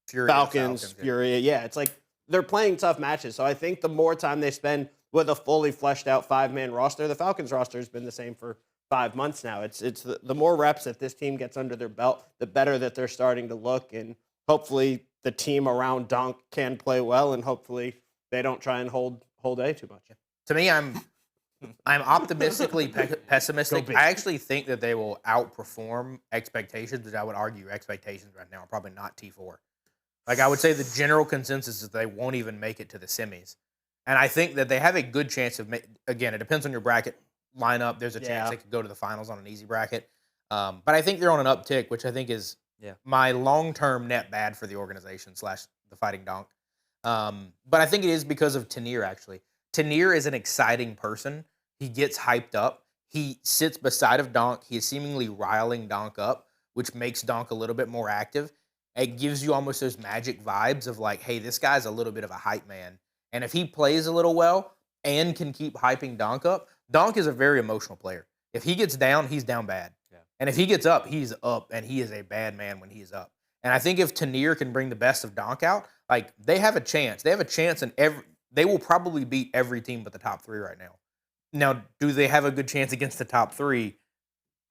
Fury Falcons, Fury. Yeah, it's like they're playing tough matches. So I think the more time they spend with a fully fleshed out 5-man roster, the Falcons roster has been the same for 5 months now. It's the more reps that this team gets under their belt, the better that they're starting to look, and hopefully the team around Donk can play well, and hopefully they don't try and hold A too much. To me, I'm optimistically pessimistic. I actually think that they will outperform expectations, but I would argue expectations right now are probably not T4. Like I would say the general consensus is they won't even make it to the semis. And I think that they have a good chance of, again, it depends on your bracket lineup. There's a chance they could go to the finals on an easy bracket. But I think they're on an uptick, which I think is my long-term net bad for the organization / the Fighting Donk. But I think it is because of Tanir, actually. Tanir is an exciting person. He gets hyped up. He sits beside of Donk. He is seemingly riling Donk up, which makes Donk a little bit more active. It gives you almost those magic vibes of like, hey, this guy's a little bit of a hype man. And if he plays a little well and can keep hyping Donk up, Donk is a very emotional player. If he gets down, he's down bad. Yeah. And if he gets up, he's up, and he is a bad man when he's up. And I think if Tanir can bring the best of Donk out, like they have a chance. They have a chance in they will probably beat every team but the top 3 right now. Now, do they have a good chance against the top 3?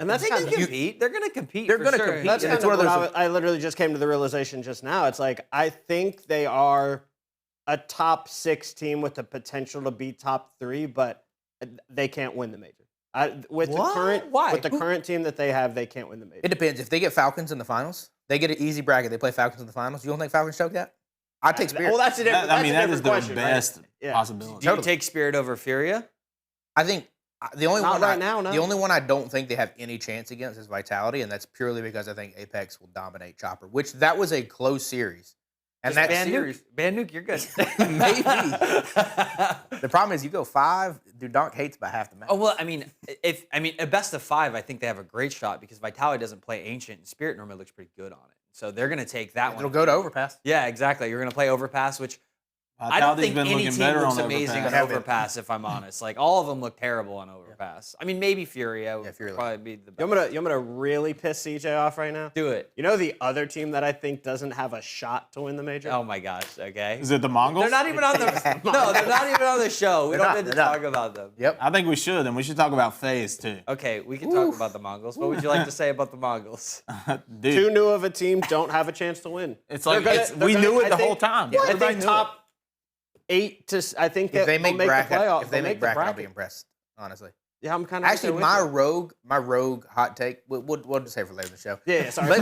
And that's going to compete. They're going to compete. They're going to compete. That's kind of what I literally just came to the realization just now. It's like I think they are a top 6 team with the potential to be top 3, but they can't win the major. With the current team that they have, they can't win the major. It depends. If they get Falcons in the finals, they get an easy bracket. They play Falcons in the finals. You don't think Falcons choke that? I'd take Spirit. Well, that's a different. That is the question, best right? possibility. Do you take Spirit over Furia? I think the only Not one right now. No. The only one I don't think they have any chance against is Vitality, and that's purely because I think Apex will dominate Chopper, which that was a close series. And that series, Nuke, you're good. maybe. The problem is you go 5. Dude, Donk hates by half the match. Oh well, I mean, a best of 5, I think they have a great shot because Vitality doesn't play Ancient, and Spirit normally looks pretty good on it. So they're going to take that one. It'll go to Overpass. Yeah, exactly. You're going to play Overpass, which I don't think any team looks amazing on Overpass, if I'm honest. Like, all of them look terrible on Overpass. I mean, maybe Furia would probably be the best. You want me to really piss CJ off right now? Do it. You know the other team that I think doesn't have a shot to win the major? Oh, my gosh, okay. Is it the Mongols? They're not even on the No, they're not even on the show. We don't need to talk about them. Yep. I think we should, and we should talk about FaZe, too. Okay, we can talk about the Mongols. What would you like to say about the Mongols? Dude, Too new of a team don't have a chance to win. it's like we knew it the whole time. I think top 8 to I think if they make the bracket, playoff. if they make bracket, I'll be impressed. Honestly. Yeah, I'm kind of actually my rogue hot take. We'll just say for later in the show. Yeah, sorry.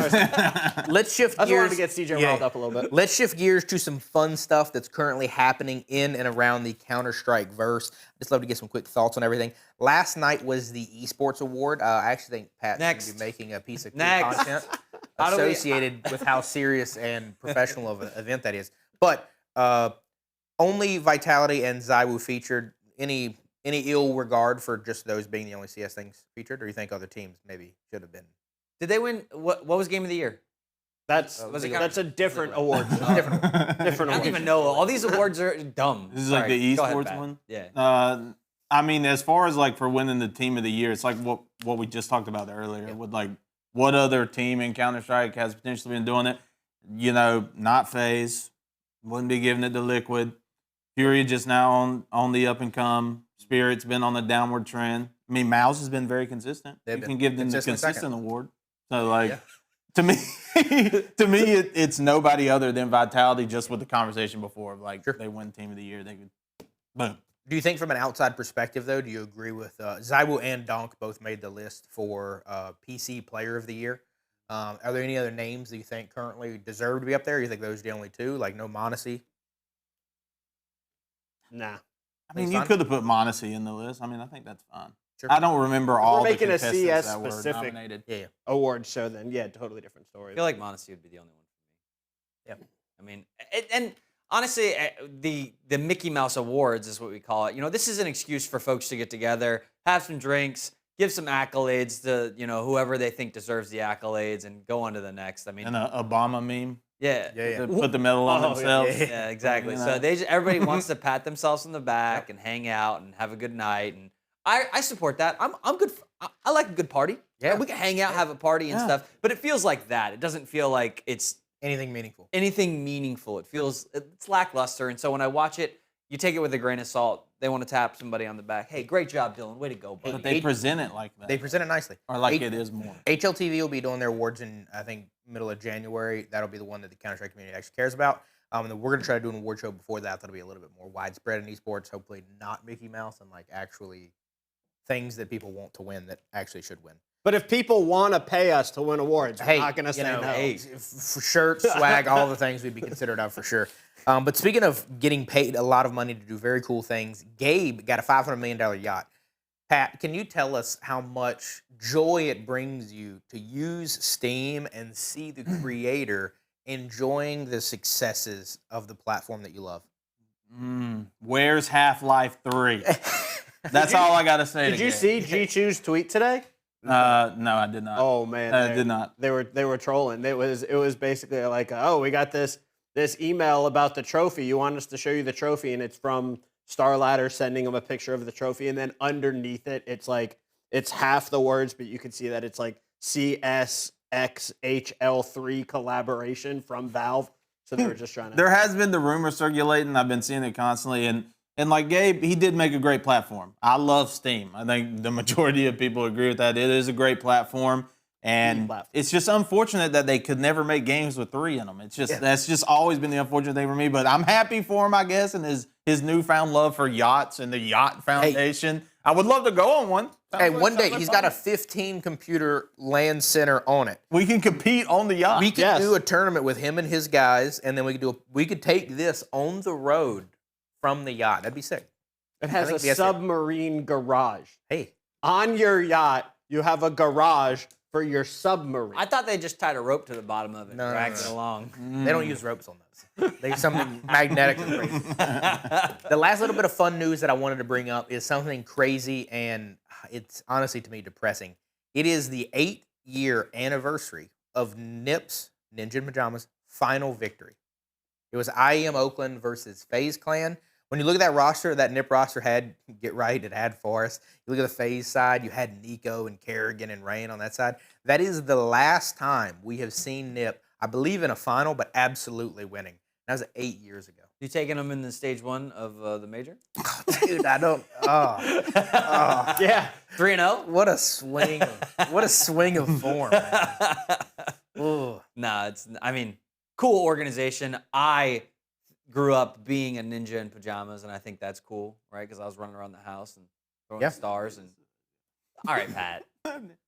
Let's shift I just gears. wanted to get CJ riled up a little bit. Let's shift gears to some fun stuff that's currently happening in and around the Counter-Strike verse. I just love to get some quick thoughts on everything. Last night was the esports award. I actually think Pat's going to be making a piece of cool content associated with how serious and professional of an event that is. But only Vitality and Zywoo featured. Any ill regard for just those being the only CS things featured, or you think other teams maybe should have been? Did they win? What was Game of the Year? That's a different award. Different. Different I don't even know. All these awards are dumb. This is like the esports one? Yeah. I mean, as far as like for winning the team of the year, it's like what we just talked about earlier with like what other team in Counter-Strike has potentially been doing it. You know, not FaZe. Wouldn't be giving it to Liquid. Fury just now on the up and come. Spirit's been on the downward trend. I mean, Mouse has been very consistent. You can give them the consistent award. So, like, to me, it's nobody other than Vitality. Just with the conversation before, of like they win Team of the Year, they could boom. Do you think, from an outside perspective, though, do you agree with Zywoo and Donk both made the list for PC Player of the Year? Are there any other names that you think currently deserve to be up there? You think those are the only 2? Like no Monacy? Nah. I mean, you could have put Monacy in the list. I mean, I think that's fine. Sure. I don't remember all the making a contestants CS that were specific nominated. award show. Then totally different story. I feel like Monacy would be the only one for me. Yeah. I mean, and honestly, the Mickey Mouse Awards is what we call it. You know, this is an excuse for folks to get together, have some drinks, give some accolades to whoever they think deserves the accolades and go on to the next. I mean, And a Obama meme. yeah, Yeah. Put the medal on Oh, yeah, themselves. yeah. yeah, exactly. You So know. everybody wants to pat themselves on the back and hang out and have a good night, and I support that. I'm good. I like a good party. Yeah. We can hang out, have a party and Yeah. stuff, but it feels like that. It doesn't feel like it's Anything meaningful. anything meaningful. It's lackluster, and so when I watch it, you take it with a grain of salt. They want to tap somebody on the back. Hey, great job, Dylan. Way to go, buddy. But they present it like that. They present it nicely. or like it is more. HLTV will be doing their awards in, I think, middle of January. That'll be the one that the Counter-Strike community actually cares about. And then we're going to try to do an award show before that. That'll be a little bit more widespread in esports. Hopefully not Mickey Mouse and like actually things that people want to win that actually should win. But if people want to pay us to win awards, we're not going to say no. For shirts, swag, all the things we'd be considered of for sure. But speaking of getting paid a lot of money to do very cool things, Gabe got a $500 million yacht. Pat, can you tell us how much joy it brings you to use Steam and see the creator enjoying the successes of the platform that you love? Where's Half-Life 3? That's all I got to say. Did you see G2's tweet today? No, I did not. Oh man, I did not. They were trolling. It was basically like, oh, we got this email about the trophy. You want us to show you the trophy, and it's from Starladder sending them a picture of the trophy, and then underneath it, it's half the words, but you can see that it's like CSXHL3 collaboration from Valve. So they were just trying to. There has been the rumor circulating. I've been seeing it constantly, and like Gabe, he did make a great platform. I love Steam. I think the majority of people agree with that. It is a great platform, and it's just unfortunate that they could never make games with 3 in them. It's just that's just always been the unfortunate thing for me. But I'm happy for him, I guess, and his newfound love for yachts and the Yacht Foundation. I would love to go on one. Hey, one day he's got a 15 computer LAN center on it. We can compete on the yacht. We could do a tournament with him and his guys, and then we could take this on the road from the yacht. That'd be sick. It has a submarine garage. Hey, on your yacht, you have a garage for your submarine. I thought they just tied a rope to the bottom of it and dragged it along. They don't use ropes on those. They use something magnetic and crazy. The last little bit of fun news that I wanted to bring up is something crazy, and it's honestly to me depressing. It is the 8-year anniversary of NIP's Ninja in Pajamas final victory. It was IEM Oakland versus FaZe Clan. When you look at that roster, that NIP roster had, get right, it had Forrest. You look at the FaZe side, you had Nico and Kerrigan and Rain on that side. That is the last time we have seen NIP, I believe, in a final, but absolutely winning. That was 8 years ago. You taking them in the stage 1 of the major? Oh, dude, I don't. Yeah. 3-0? What a swing! What a swing of form, man. Ooh. Nah, cool organization. I grew up being a ninja in pajamas, and I think that's cool, right? Because I was running around the house and throwing stars. And all right, Pat.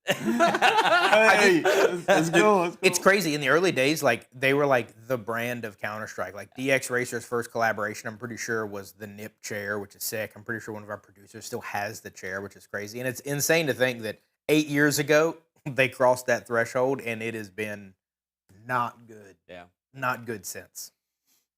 Hey, let's go. It's crazy. In the early days, like they were like the brand of Counter-Strike. Like DX Racer's first collaboration, I'm pretty sure, was the NIP chair, which is sick. I'm pretty sure one of our producers still has the chair, which is crazy. And it's insane to think that 8 years ago they crossed that threshold, and it has been not good. Yeah. Not good since.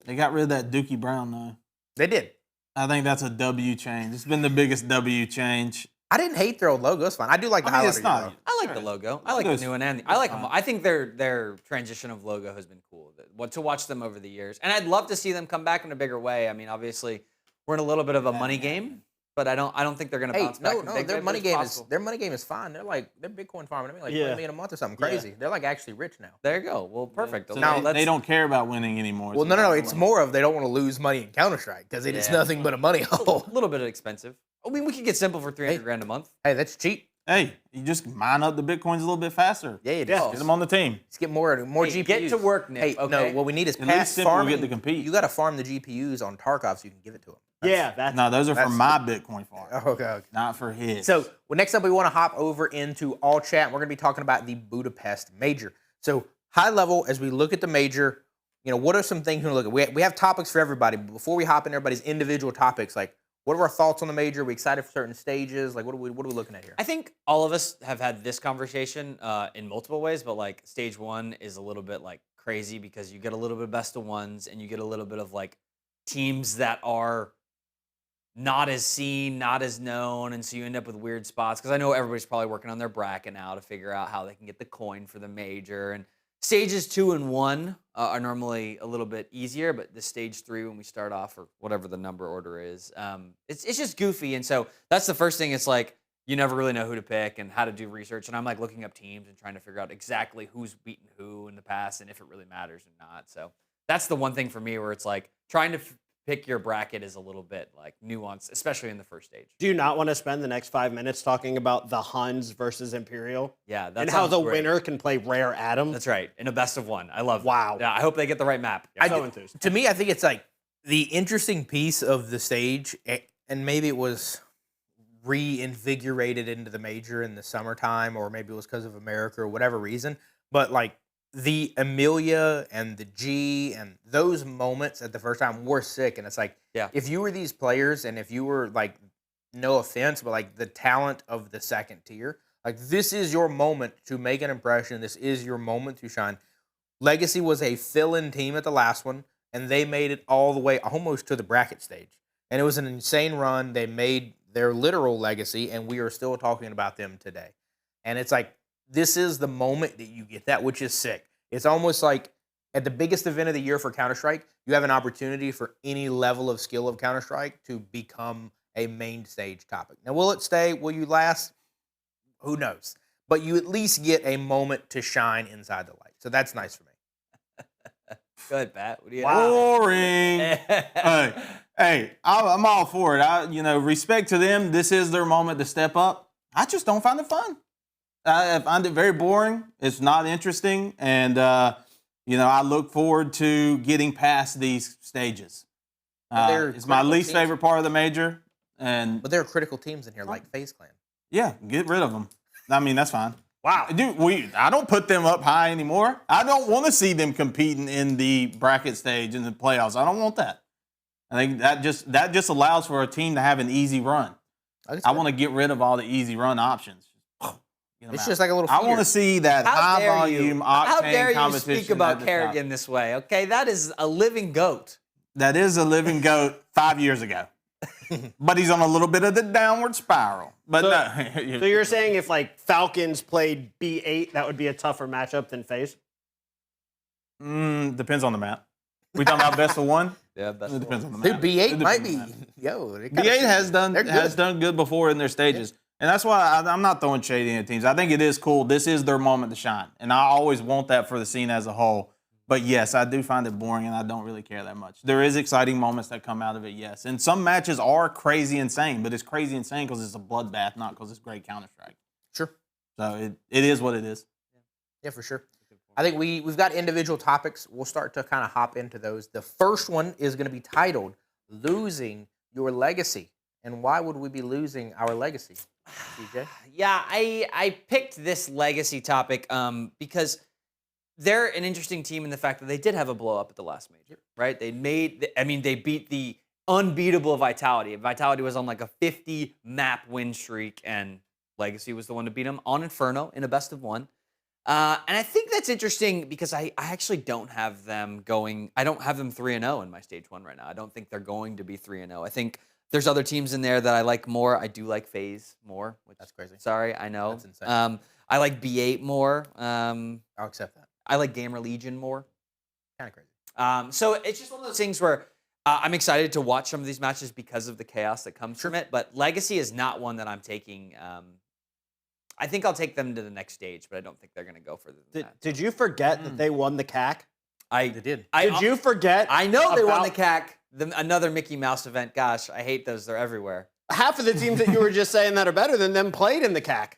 They got rid of that Dookie Brown, though. They did. I think that's a W change. It's been the biggest W change. I didn't hate their old logo. It's fine. I do like the highlighter. It's not. I like the logo. I like the new one. And I like them. I think their transition of logo has been cool. To watch them over the years. And I'd love to see them come back in a bigger way. I mean, obviously, we're in a little bit of a money game. But I don't think they're going to bounce back. No, their money game is fine. They're Bitcoin farming. They're like $20 million a month or something crazy. Yeah. They're like actually rich now. There you go. Well, perfect. So Now, they don't care about winning anymore. Well, no. It's more of they don't want to lose money in Counter-Strike because it is nothing but a money hole. a little bit expensive. I mean, we could get simple for $300,000 a month. Hey, that's cheap. Hey, you just mine up the Bitcoins a little bit faster. Yeah, it Get them on the team. Let's get more GPUs. Get to work, Nick. Hey, okay? no, what we need is At Pat least Simple farming. get to compete. You got to farm the GPUs on Tarkov so you can give it to him. Those are for my Bitcoin farm. Okay. Not for his. So, next up, we want to hop over into all chat. We're going to be talking about the Budapest Major. So, high level, as we look at the major, what are some things we look at? We have topics for everybody, but before we hop in everybody's individual topics, like, what are our thoughts on the major? Are we excited for certain stages? Like, what are we looking at here? I think all of us have had this conversation in multiple ways, but like stage 1 is a little bit like crazy because you get a little bit of best of ones and you get a little bit of like teams that are not as seen, not as known, and so you end up with weird spots. Because I know everybody's probably working on their bracket now to figure out how they can get the coin for the major. And stages 2 and 1 are normally a little bit easier, but the stage 3 when we start off, or whatever the number order is, it's just goofy. And so that's the first thing. It's like you never really know who to pick and how to do research. And I'm like looking up teams and trying to figure out exactly who's beaten who in the past and if it really matters or not. So that's the one thing for me where it's like trying to pick your bracket is a little bit like nuanced, especially in the first stage. Do you not want to spend the next 5 minutes talking about the Huns versus Imperial? Yeah, and how the winner can play Rare Adam? That's right, in a best of 1. I love Wow. that. Yeah, I hope they get the right map. So enthused. To me, I think it's like the interesting piece of the stage, and maybe it was reinvigorated into the major in the summertime, or maybe it was because of America or whatever reason, but like the Amelia and the G and those moments at the first time were sick. And it's like, if you were these players and if you were like, no offense, but like the talent of the second tier, like this is your moment to make an impression. This is your moment to shine. Legacy was a fill-in team at the last one, and they made it all the way almost to the bracket stage. And it was an insane run. They made their literal legacy, and we are still talking about them today. And it's like, this is the moment that you get that, which is sick. It's almost like at the biggest event of the year for Counter-Strike, you have an opportunity for any level of skill of Counter-Strike to become a main stage topic. Now, will it stay? Will you last? Who knows? But you at least get a moment to shine inside the light. So that's nice for me. Good, Pat. What do you Boring. Hey, I'm all for it. Respect to them. This is their moment to step up. I just don't find it fun. I find it very boring. It's not interesting. And, I look forward to getting past these stages. It's my least favorite part of the major. But there are critical teams in here like FaZe Clan. Yeah, get rid of them. I mean, that's fine. Wow. Dude, I don't put them up high anymore. I don't want to see them competing in the bracket stage in the playoffs. I don't want that. I think that just allows for a team to have an easy run. I want to get rid of all the easy run options. It's just like a little I want to see that high volume octane How dare you competition. speak about Kerrigan this way? Okay, that is a living goat. That is a living goat 5 years ago. But he's on a little bit of the downward spiral. But so you're saying if like Falcons played B8, that would be a tougher matchup than FaZe? Depends on the map. We talking about best of 1? Yeah, best it depends on the Dude, map. B8 might be. B8 has done good before in their stages. And that's why I'm not throwing shade in teams. I think it is cool. This is their moment to shine. And I always want that for the scene as a whole. But yes, I do find it boring, and I don't really care that much. There is exciting moments that come out of it, yes. And some matches are crazy insane, but it's crazy insane because it's a bloodbath, not because it's great Counter-Strike. Sure. So it is what it is. Yeah, for sure. I think we've got individual topics. We'll start to kind of hop into those. The first one is going to be titled Losing Your Legacy. And why would we be losing our legacy, CJ? Yeah, I picked this legacy topic because they're an interesting team in the fact that they did have a blow up at the last major, right? They beat the unbeatable Vitality. Vitality was on like a 50 map win streak, and Legacy was the one to beat them on Inferno in a best of 1. And I think that's interesting because I actually don't have them going. I don't have them 3-0 in my stage 1 right now. I don't think they're going to be 3-0. I think there's other teams in there that I like more. I do like FaZe more. That's crazy. Sorry, I know. That's insane. I like B8 more. I'll accept that. I like Gamer Legion more. Kind of crazy. So it's just one of those things where I'm excited to watch some of these matches because of the chaos that comes from it. But Legacy is not one that I'm taking. I think I'll take them to the next stage, but I don't think they're going to go further than that. Did you forget that they won the CAC? They did. Did you forget? I know they won the CAC, another Mickey Mouse event. Gosh, I hate those. They're everywhere. Half of the teams that you were just saying that are better than them played in the CAC.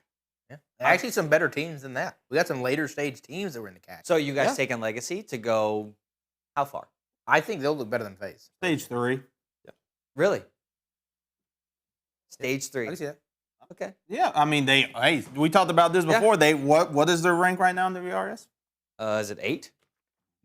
Yeah. Actually, some better teams than that. We got some later stage teams that were in the CAC. So you guys taking Legacy to go how far? I think they'll look better than FaZe. Stage 3. Yeah. Really? Stage 3. I can see that. Okay. Yeah, I mean, we talked about this before. What is their rank right now in the VRS? Is it 8?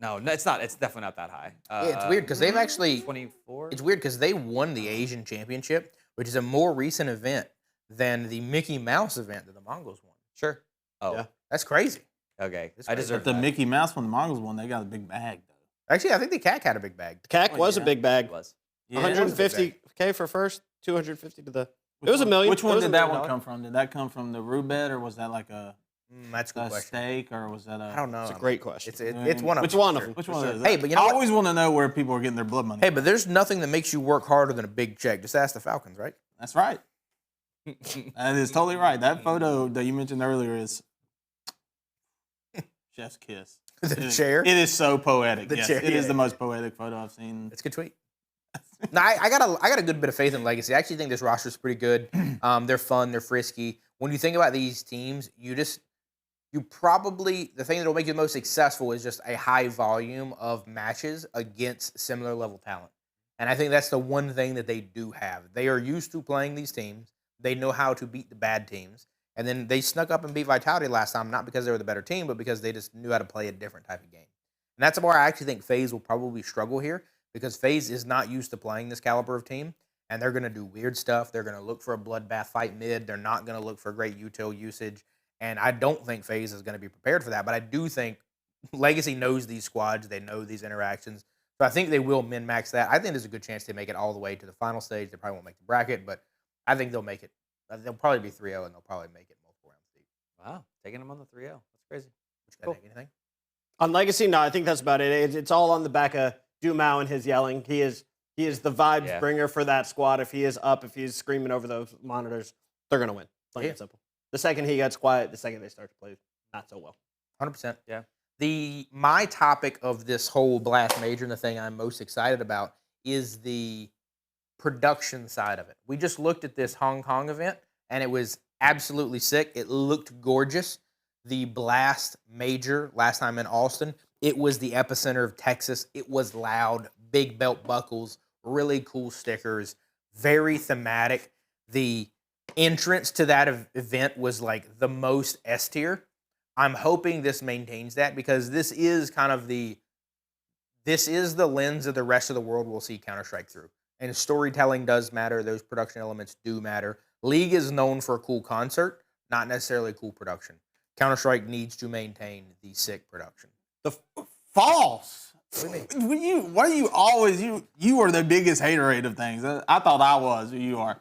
No, it's not. It's definitely not that high. Yeah, it's weird because they've actually 24. It's weird because they won the Asian Championship, which is a more recent event than the Mickey Mouse event that the Mongols won. Sure. Oh, Yeah. That's crazy. okay. It's I crazy. deserve But the that. Mickey Mouse one, the Mongols one, they got a big bag, though. Actually, I think the CAC had a big bag. The CAC was a big bag. It was. Yeah. 150K for first. 250 to the. It was $1 million. Which It one was did $1 that million. one come from? Did that come from the roulette, or was that like a That's a good question. steak, or was that a? I don't know. It's a great question. It's one of Which them. one of them? Which one is it? Hey, but you know I what? always want to know where people are getting their blood money. Hey, but there's nothing that makes you work harder than a big check. Just ask the Falcons, right? That's right. That is totally right. That photo that you mentioned earlier is chef's kiss. The chair. It is so poetic. The Yes, chair, it is yeah. the most poetic photo I've seen. It's a good tweet. No, I got a good bit of faith in Legacy. I actually think this roster is pretty good. They're fun. They're frisky. When you think about these teams, you probably the thing that will make you the most successful is just a high volume of matches against similar level talent. And I think that's the one thing that they do have. They are used to playing these teams. They know how to beat the bad teams. And then they snuck up and beat Vitality last time, not because they were the better team, but because they just knew how to play a different type of game. And that's where I actually think FaZe will probably struggle here, because FaZe is not used to playing this caliber of team, and they're going to do weird stuff. They're going to look for a bloodbath fight mid. They're not going to look for great util usage. And I don't think FaZe is going to be prepared for that, but I do think Legacy knows these squads. They know these interactions. So I think they will min-max that. I think there's a good chance they make it all the way to the final stage. They probably won't make the bracket, but I think they'll make it. They'll probably be 3-0, and they'll probably make it multiple rounds deep. Wow, taking them on the 3-0. That's crazy. Cool. Anything? On Legacy, no, I think that's about it. It's all on the back of Dumao and his yelling. He is the vibes bringer for that squad. If he is up, if he's screaming over those monitors, they're going to win. Plain and simple. The second he gets quiet, the second they start to play not so well. 100%. Yeah. My topic of this whole Blast Major and the thing I'm most excited about is the production side of it. We just looked at this Hong Kong event, and it was absolutely sick. It looked gorgeous. The Blast Major last time in Austin, it was the epicenter of Texas. It was loud, big belt buckles, really cool stickers, very thematic. The entrance to that event was like the most S tier. I'm hoping this maintains that, because this is the lens of the rest of the world we'll see Counter-Strike through. And storytelling does matter. Those production elements do matter. League is known for a cool concert, not necessarily cool production. Counter-Strike needs to maintain the sick production. False. What do you mean? Why are you always you are the biggest haterade of things? I thought I was. You are.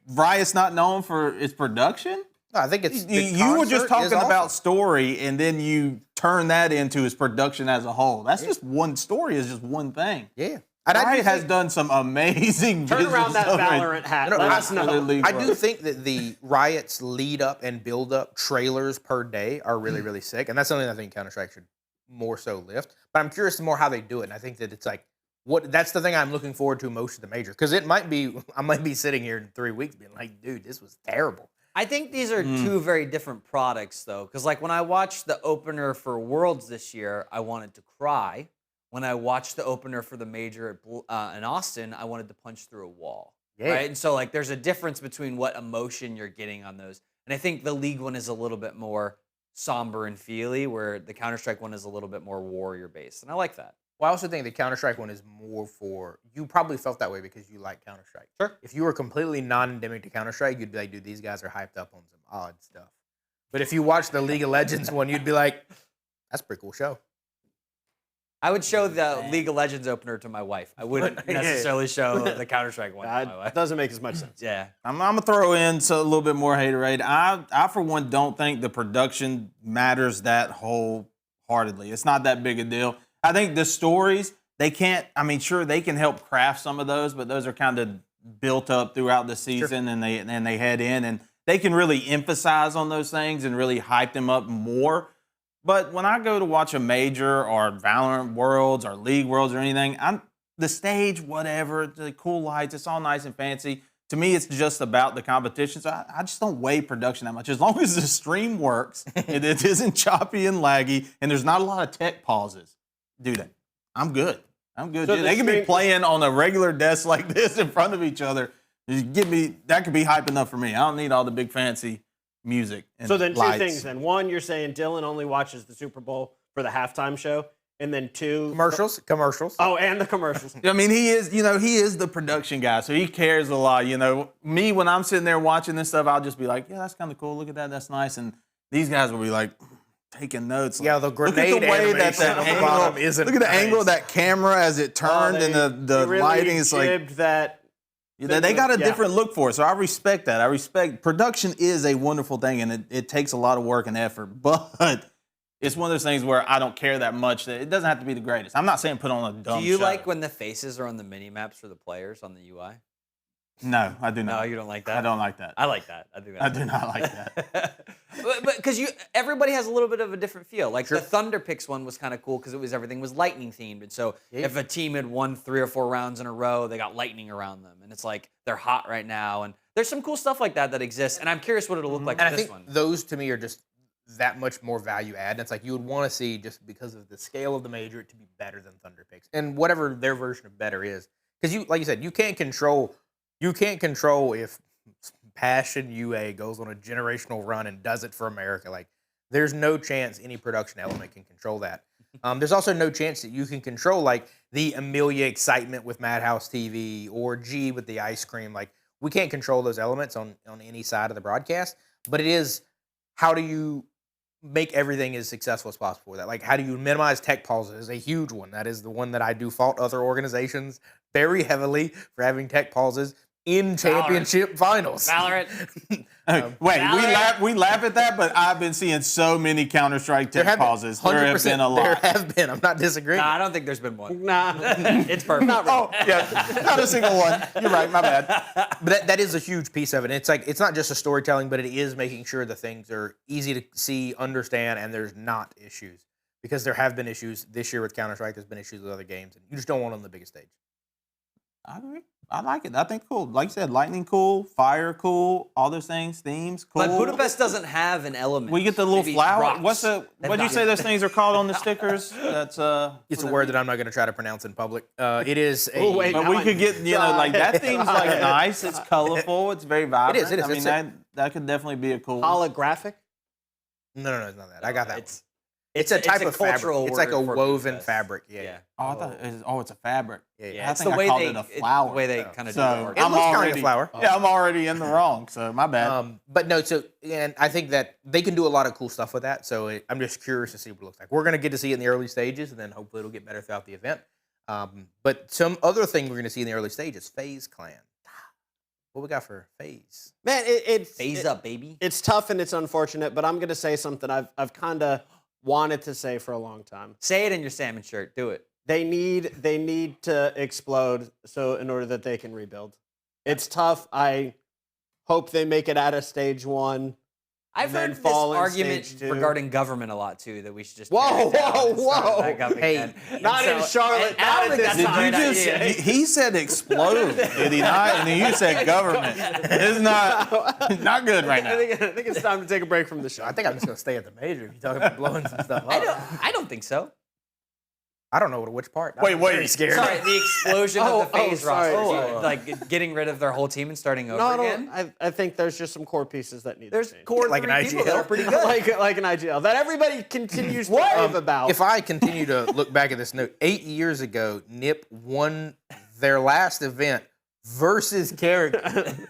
Riot's not known for its production. No, I think it's you were just talking about story, and then you turn that into its production as a whole. That's just one story. Is just one thing. Yeah. Riot has done some amazing. Turn around that visuals Valorant hat. No, Let us know. Absolutely, I bro. do think that the Riot's lead up and build up trailers per day are really, really sick. And that's something I think Counter-Strike should more so lift. But I'm curious more how they do it. And I think that it's like, that's the thing I'm looking forward to most of the major. Because I might be sitting here in 3 weeks being like, dude, this was terrible. I think these are two very different products, though. Because, like, when I watched the opener for Worlds this year, I wanted to cry. When I watched the opener for the major in Austin, I wanted to punch through a wall. Yeah. Right? And so, like, there's a difference between what emotion you're getting on those. And I think the League one is a little bit more somber and feely, where the Counter-Strike one is a little bit more warrior-based. And I like that. Well, I also think the Counter-Strike one is more for, you probably felt that way because you like Counter-Strike. Sure. If you were completely non-endemic to Counter-Strike, you'd be like, dude, these guys are hyped up on some odd stuff. But if you watch the League of Legends one, you'd be like, that's a pretty cool show. I would show the League of Legends opener to my wife. I wouldn't Yeah. necessarily show the Counter-Strike one to my That wife. doesn't make as much sense. Yeah. I'm gonna throw in a little bit more haterade. I for one don't think the production matters that wholeheartedly. It's not that big a deal. I think the stories, they can't. I mean, sure, they can help craft some of those, but those are kind of built up throughout the season, and they head in, and they can really emphasize on those things and really hype them up more. But when I go to watch a major or Valorant Worlds or League Worlds or anything, the stage, whatever, the cool lights, it's all nice and fancy. To me, it's just about the competition. So I just don't weigh production that much. As long as the stream works and it isn't choppy and laggy and there's not a lot of tech pauses, dude, I'm good. I'm good. So Dude, they can be playing on a regular desk like this in front of each other. Just that could be hype enough for me. I don't need all the big fancy music and So then lights. two things then. One, you're saying Dylan only watches the Super Bowl for the halftime show. And then two... Commercials. Oh, and the commercials. I mean, he is the production guy, so he cares a lot. Me, when I'm sitting there watching this stuff, I'll just be like, yeah, that's kind of cool. Look at that. That's nice. And these guys will be like taking notes. Yeah, the grenade look at the way that animation on the bottom isn't Look at the nice. angle of that camera as it turned and the They really lighting is like... jibbed that They got a different look for it, so I respect that. I respect production is a wonderful thing, and it takes a lot of work and effort. But it's one of those things where I don't care that much. That it doesn't have to be the greatest. I'm not saying put on a dumb. Do you show. like when the faces are on the mini maps for the players on the UI? No, I do not. No, you don't like that. I don't like that. I like that. I think I do not like that. but because everybody has a little bit of a different feel. Like the Thunder Picks one was kind of cool because everything was lightning themed, and so if a team had won 3 or 4 rounds in a row, they got lightning around them, and it's like they're hot right now. And there's some cool stuff like that exists, and I'm curious what it'll look like. And for I this think one. those to me are just that much more value add. And it's like you would want to see, just because of the scale of the major, it to be better than Thunder Picks and whatever their version of better is. Because like you said, you can't control if Passion UA goes on a generational run and does it for America. Like, there's no chance any production element can control that. There's also no chance that you can control, like, the Amelia excitement with Madhouse TV or G with the ice cream. Like, we can't control those elements on any side of the broadcast. But it is, how do you make everything as successful as possible with that? Like, how do you minimize tech pauses is a huge one. That is the one that I do fault other organizations very heavily for having tech pauses in championship finals. Valorant. Wait, we laugh at that, but I've been seeing so many Counter-Strike tech pauses. There have been a lot. There have been. I'm not disagreeing. Nah, I don't think there's been one. Nah. It's perfect. Oh, yeah. Not a single one. You're right. My bad. But that is a huge piece of it. It's like, it's not just a storytelling, but it is making sure the things are easy to see, understand, and there's not issues. Because there have been issues this year with Counter-Strike. There's been issues with other games, and you just don't want it on the biggest stage. I agree. I like it. I think cool. Like you said, lightning cool, fire cool, all those things, themes cool. But Budapest doesn't have an element. We get the little Maybe flower. rocks. What'd you say those things are called on the stickers? That's It's a word that I'm not going to try to pronounce in public. It is a. Oh, wait. But we could get, like that theme's like nice. It's colorful. It's very vibrant. It is. I mean, that could definitely be a cool. Holographic? No, it's not that. I got that. It's It's a type of cultural fabric. It's like a word for woven Budapest. fabric. Yeah. Oh, I thought it's a fabric. Yeah, I it's think the way I called they it a flower. the way they kind of do So the word. It I'm looks kinda already like a flower. Yeah, I'm already in the wrong. So my bad. But no, and I think that they can do a lot of cool stuff with that. So I'm just curious to see what it looks like. We're going to get to see it in the early stages, and then hopefully it'll get better throughout the event. But some other thing we're going to see in the early stages, FaZe Clan. What we got for FaZe? Man, Phase up, baby. It's tough and it's unfortunate, but I'm going to say something I've kind of wanted to say for a long time. Say it in your salmon shirt. Do it. They need to explode so in order that they can rebuild. It's tough. I hope they make it out of stage 1. I've then heard this fall in argument stage 2. regarding government a lot too. That we should just Whoa, tear it down and start whoa. back up Hey, again. not And in Charlotte, and I don't not think in that's this a time. great idea. He said explode, did he not? And then you said government. It's not good right now. I think it's time to take a break from the show. I think I'm just going to stay at the major if you're talking about blowing some stuff up. I don't think so. I don't know which part. Wait, I'm very wait. scared. Sorry, the explosion of the FaZe sorry. roster, like getting rid of their whole team and starting over again. I think there's just some core pieces that need There's to change. core Like an 3 people that IGL? are pretty good. like an IGL that everybody continues to rave about. If I continue to look back at this note, 8 years ago, Nip won their last event versus Kerrigan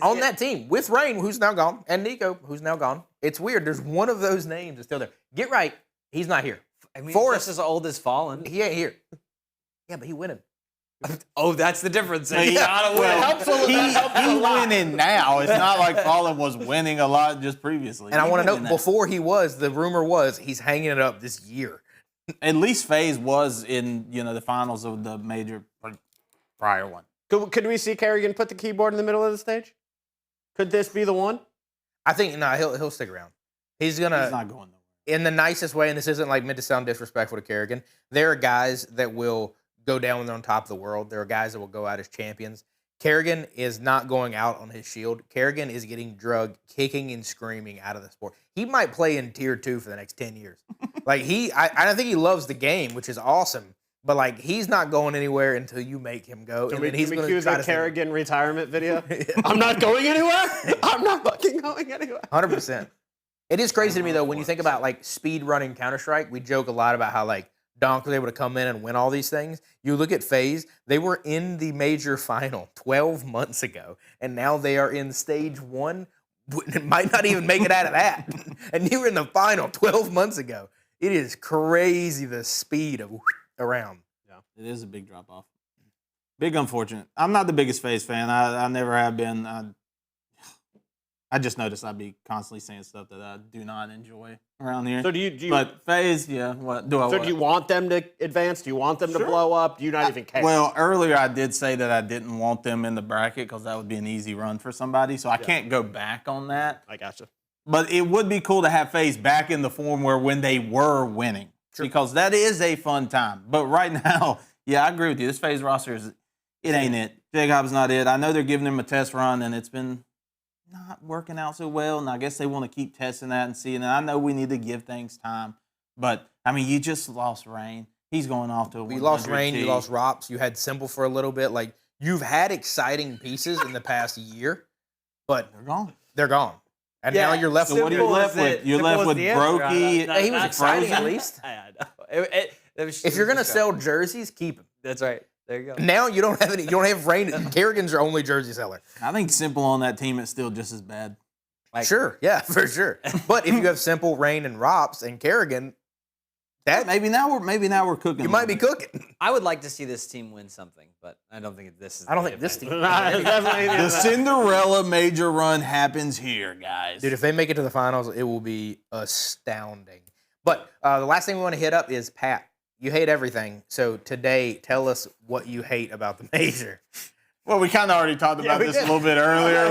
on that team with Rain, who's now gone, and Nico, who's now gone. It's weird. There's one of those names that's still there. Get right. He's not here. I mean, Forrest just as old as Fallen. He ain't here. Yeah, but he winning. Oh, that's the difference. Yeah, He's not a winner. He's winning now. It's not like Fallen was winning a lot just previously. And I want to know, winning that. before he was, the rumor was he's hanging it up this year. At least FaZe was in the finals of the major prior one. Could we see Kerrigan put the keyboard in the middle of the stage? Could this be the one? I think he'll stick around. He's He's gonna not going nowhere. in the nicest way, and this isn't like meant to sound disrespectful to Kerrigan. There are guys that will go down when they're on top of the world. There are guys that will go out as champions. Kerrigan is not going out on his shield. Kerrigan is getting drugged, kicking and screaming out of the sport. He might play in tier 2 for the next 10 years. I don't think he loves the game, which is awesome. But like, he's not going anywhere until you make him go. Can and we, then he's can we going cue to try the to Kerrigan retirement video? I'm not going anywhere. I'm not fucking going anywhere. 100%. It is crazy to me though when you think about like speed running Counter-Strike. We joke a lot about how like Donk was able to come in and win all these things. You look at FaZe; they were in the major final 12 months ago, and now they are in stage 1. Might not even make it out of that, and you were in the final 12 months ago. It is crazy the speed of around. It is a big drop off. Big unfortunate. I'm not the biggest FaZe fan. I never have been. I just noticed I'd be constantly saying stuff that I do not enjoy around here. So do you? But FaZe, yeah. What do I? So do you want them to advance? Do you want them to blow up? Do you not even care? Well, earlier I did say that I didn't want them in the bracket because that would be an easy run for somebody. So I can't go back on that. I gotcha. But it would be cool to have FaZe back in the form where when they were winning. Sure. Because that is a fun time. But right now, yeah, I agree with you. This FaZe roster it ain't it. Jacob's not it. I know they're giving him a test run and it's been not working out so well. And I guess they want to keep testing that and seeing. And I know we need to give things time. But, I mean, you just lost Rain. He's going off to a 100 You lost Rain, T. you lost Rops, you had Simple for a little bit. Like, you've had exciting pieces in the past year, but They're gone. they're gone. And now you're left So what are you left with? You're left with Brokey. He was exciting at least. I know. If you're gonna sell jerseys, keep him. That's right. There you go. Now you don't have any. You don't have Rain. Kerrigan's your only jersey seller. I think Simple on that team is still just as bad. Sure, yeah, for sure. But if you have Simple, Rain, and Rops and Kerrigan, that Maybe now we're cooking. you might be cooking. I would like to see this team win something, but I don't think this is. I don't the think this event. team. Definitely. The Cinderella major run happens here, guys. Dude, if they make it to the finals, it will be astounding. But the last thing we want to hit up is Pat. You hate everything. So today, tell us what you hate about the major. Well, we kind of already talked about we this did. a little bit earlier.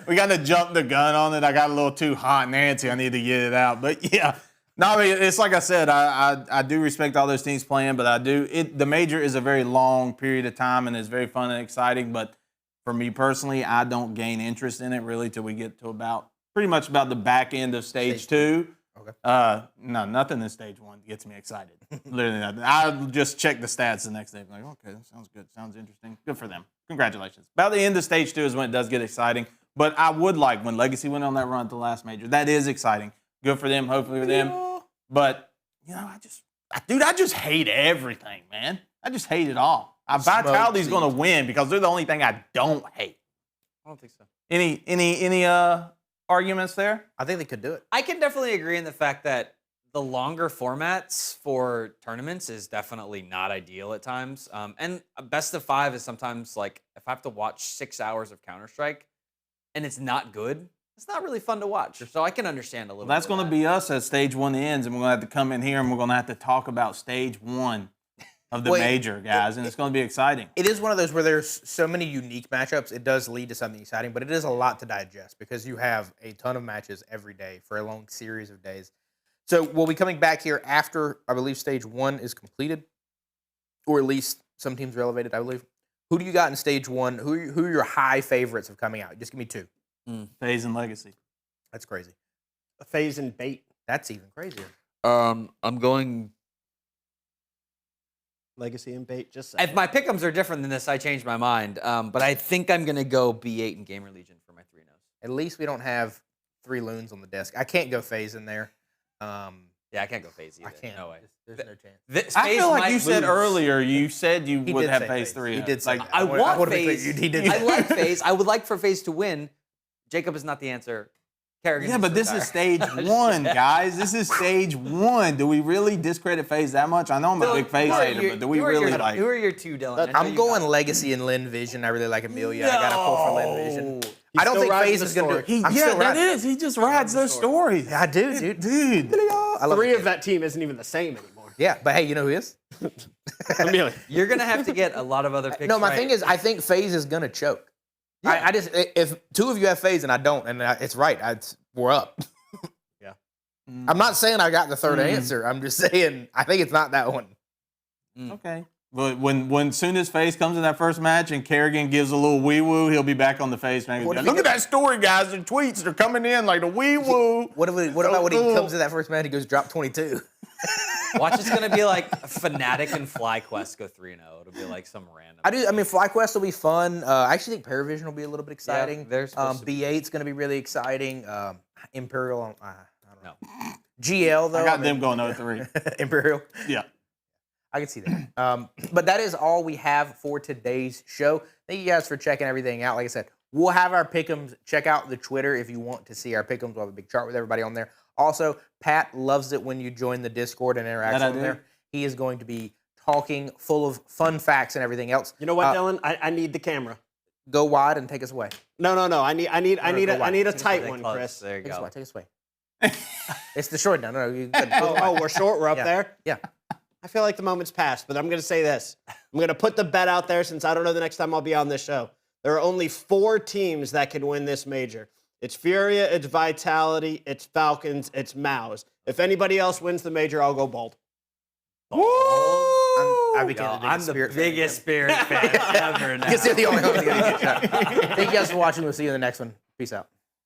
We kind of jumped the gun on it. I got a little too hot and antsy. I need to get it out. But yeah, no, I mean, it's like I said. I do respect all those teams playing, but the major is a very long period of time and it's very fun and exciting. But for me personally, I don't gain interest in it really till we get to pretty much about the back end of stage two. Okay. No, nothing in stage one gets me excited. Literally nothing. I'll just check the stats the next day. I'm like, okay, that sounds good. Sounds interesting. Good for them. Congratulations. About the end of stage two is when it does get exciting. But I would like when Legacy went on that run at the last major. That is exciting. Good for them. Hopefully for them. But I just hate everything, man. I just hate it all. Vitality's going to win because they're the only thing I don't hate. I don't think so. Any arguments there? I think they could do it. I can definitely agree in the fact that the longer formats for tournaments is definitely not ideal at times. And a best of 5 is sometimes like if I have to watch 6 hours of Counter-Strike and it's not good, it's not really fun to watch. So I can understand a little That's bit of going to that. be us as stage one ends, and we're going to have to come in here and we're going to have to talk about stage one of the major, guys, and it's going to be exciting. It is one of those where there's so many unique matchups. It does lead to something exciting, but it is a lot to digest because you have a ton of matches every day for a long series of days. So we'll be coming back here after, I believe, stage one is completed, or at least some teams are elevated, I believe. Who do you got in stage one? Who are your high favorites of coming out? Just give me 2. FaZe and Legacy. That's crazy. FaZe and Bait. That's even crazier. I'm going. Legacy and Bait. Just If my pick'ems are different than this, I changed my mind. But I think I'm gonna go B8 and Gamer Legion for my 3-0s. At least we don't have 3 loons on the desk. I can't go FaZe in there. Yeah, I can't go FaZe either. I can't. No way. There's no chance. I feel like you said lose. earlier, you said you He would did have say FaZe 3. He did say Like, that. I want would've FaZe. he did I say like that. FaZe. I would like for FaZe to win. Jacob is not the answer. Kerrigan yeah, needs but to this retire. is stage one, guys. This is stage one. Do we really discredit FaZe that much? I know I'm a Dylan, big FaZe who are hater, your- but do we who are really your- like? Who are your 2, Dylan? I know I'm you going got- Legacy and Lynn Vision. I really like Amelia. I got to pull for Lynn Vision. He's I don't still think riding FaZe the is going to story. do it. I'm still riding. is. He just rides those stories. I do, dude. Dude. I love 3 it. of that team isn't even the same anymore. Yeah, but hey, you know who is? Amelia. You're gonna have to get a lot of other picks. No, my right. thing is, I think FaZe is going to choke. I just, if 2 of you have FaZe and I don't, and it's right, we're up. Yeah. I'm not saying I got the third answer. I'm just saying I think it's not that one. Okay. But when soon as FaZe comes in that first match and Kerrigan gives a little wee woo, he'll be back on the FaZe train. What if Look he at that story, guys. The tweets they're coming in like the wee woo. What about when he comes to that first match? He goes drop 22. Watch, it's gonna be like Fnatic and FlyQuest go 3-0. It'll be like some random. I mean, FlyQuest will be fun. I actually think Paravision will be a little bit exciting. they're supposed to be. B8's going to be really exciting. Imperial, I don't know. No. GL though. I got them going 0-3. Imperial. Yeah. I can see that. But that is all we have for today's show. Thank you guys for checking everything out. Like I said, we'll have our pick'ems. Check out the Twitter if you want to see our pick'ems. We'll have a big chart with everybody on there. Also, Pat loves it when you join the Discord and interact That I on do. there. He is going to be talking, full of fun facts and everything else. You know what, Dylan? I need the camera. Go wide and take us away. No. I need a tight Stay one, close. Chris. There you Take us go. away. Take us away. It's the short. No. You good. Oh, we're short. We're up Yeah. there. Yeah. I feel like the moment's passed, but I'm going to say this. I'm going to put the bet out there since I don't know the next time I'll be on this show. There are only 4 teams that can win this major. It's Furia, it's Vitality, it's Falcons, it's Mouse. If anybody else wins the major, I'll go bold. I became Yo, the I'm biggest the Spirit biggest Spirit fan ever now. fan. You're the only one who's gonna get shot. Thank you guys for watching. We'll see you in the next one. Peace out.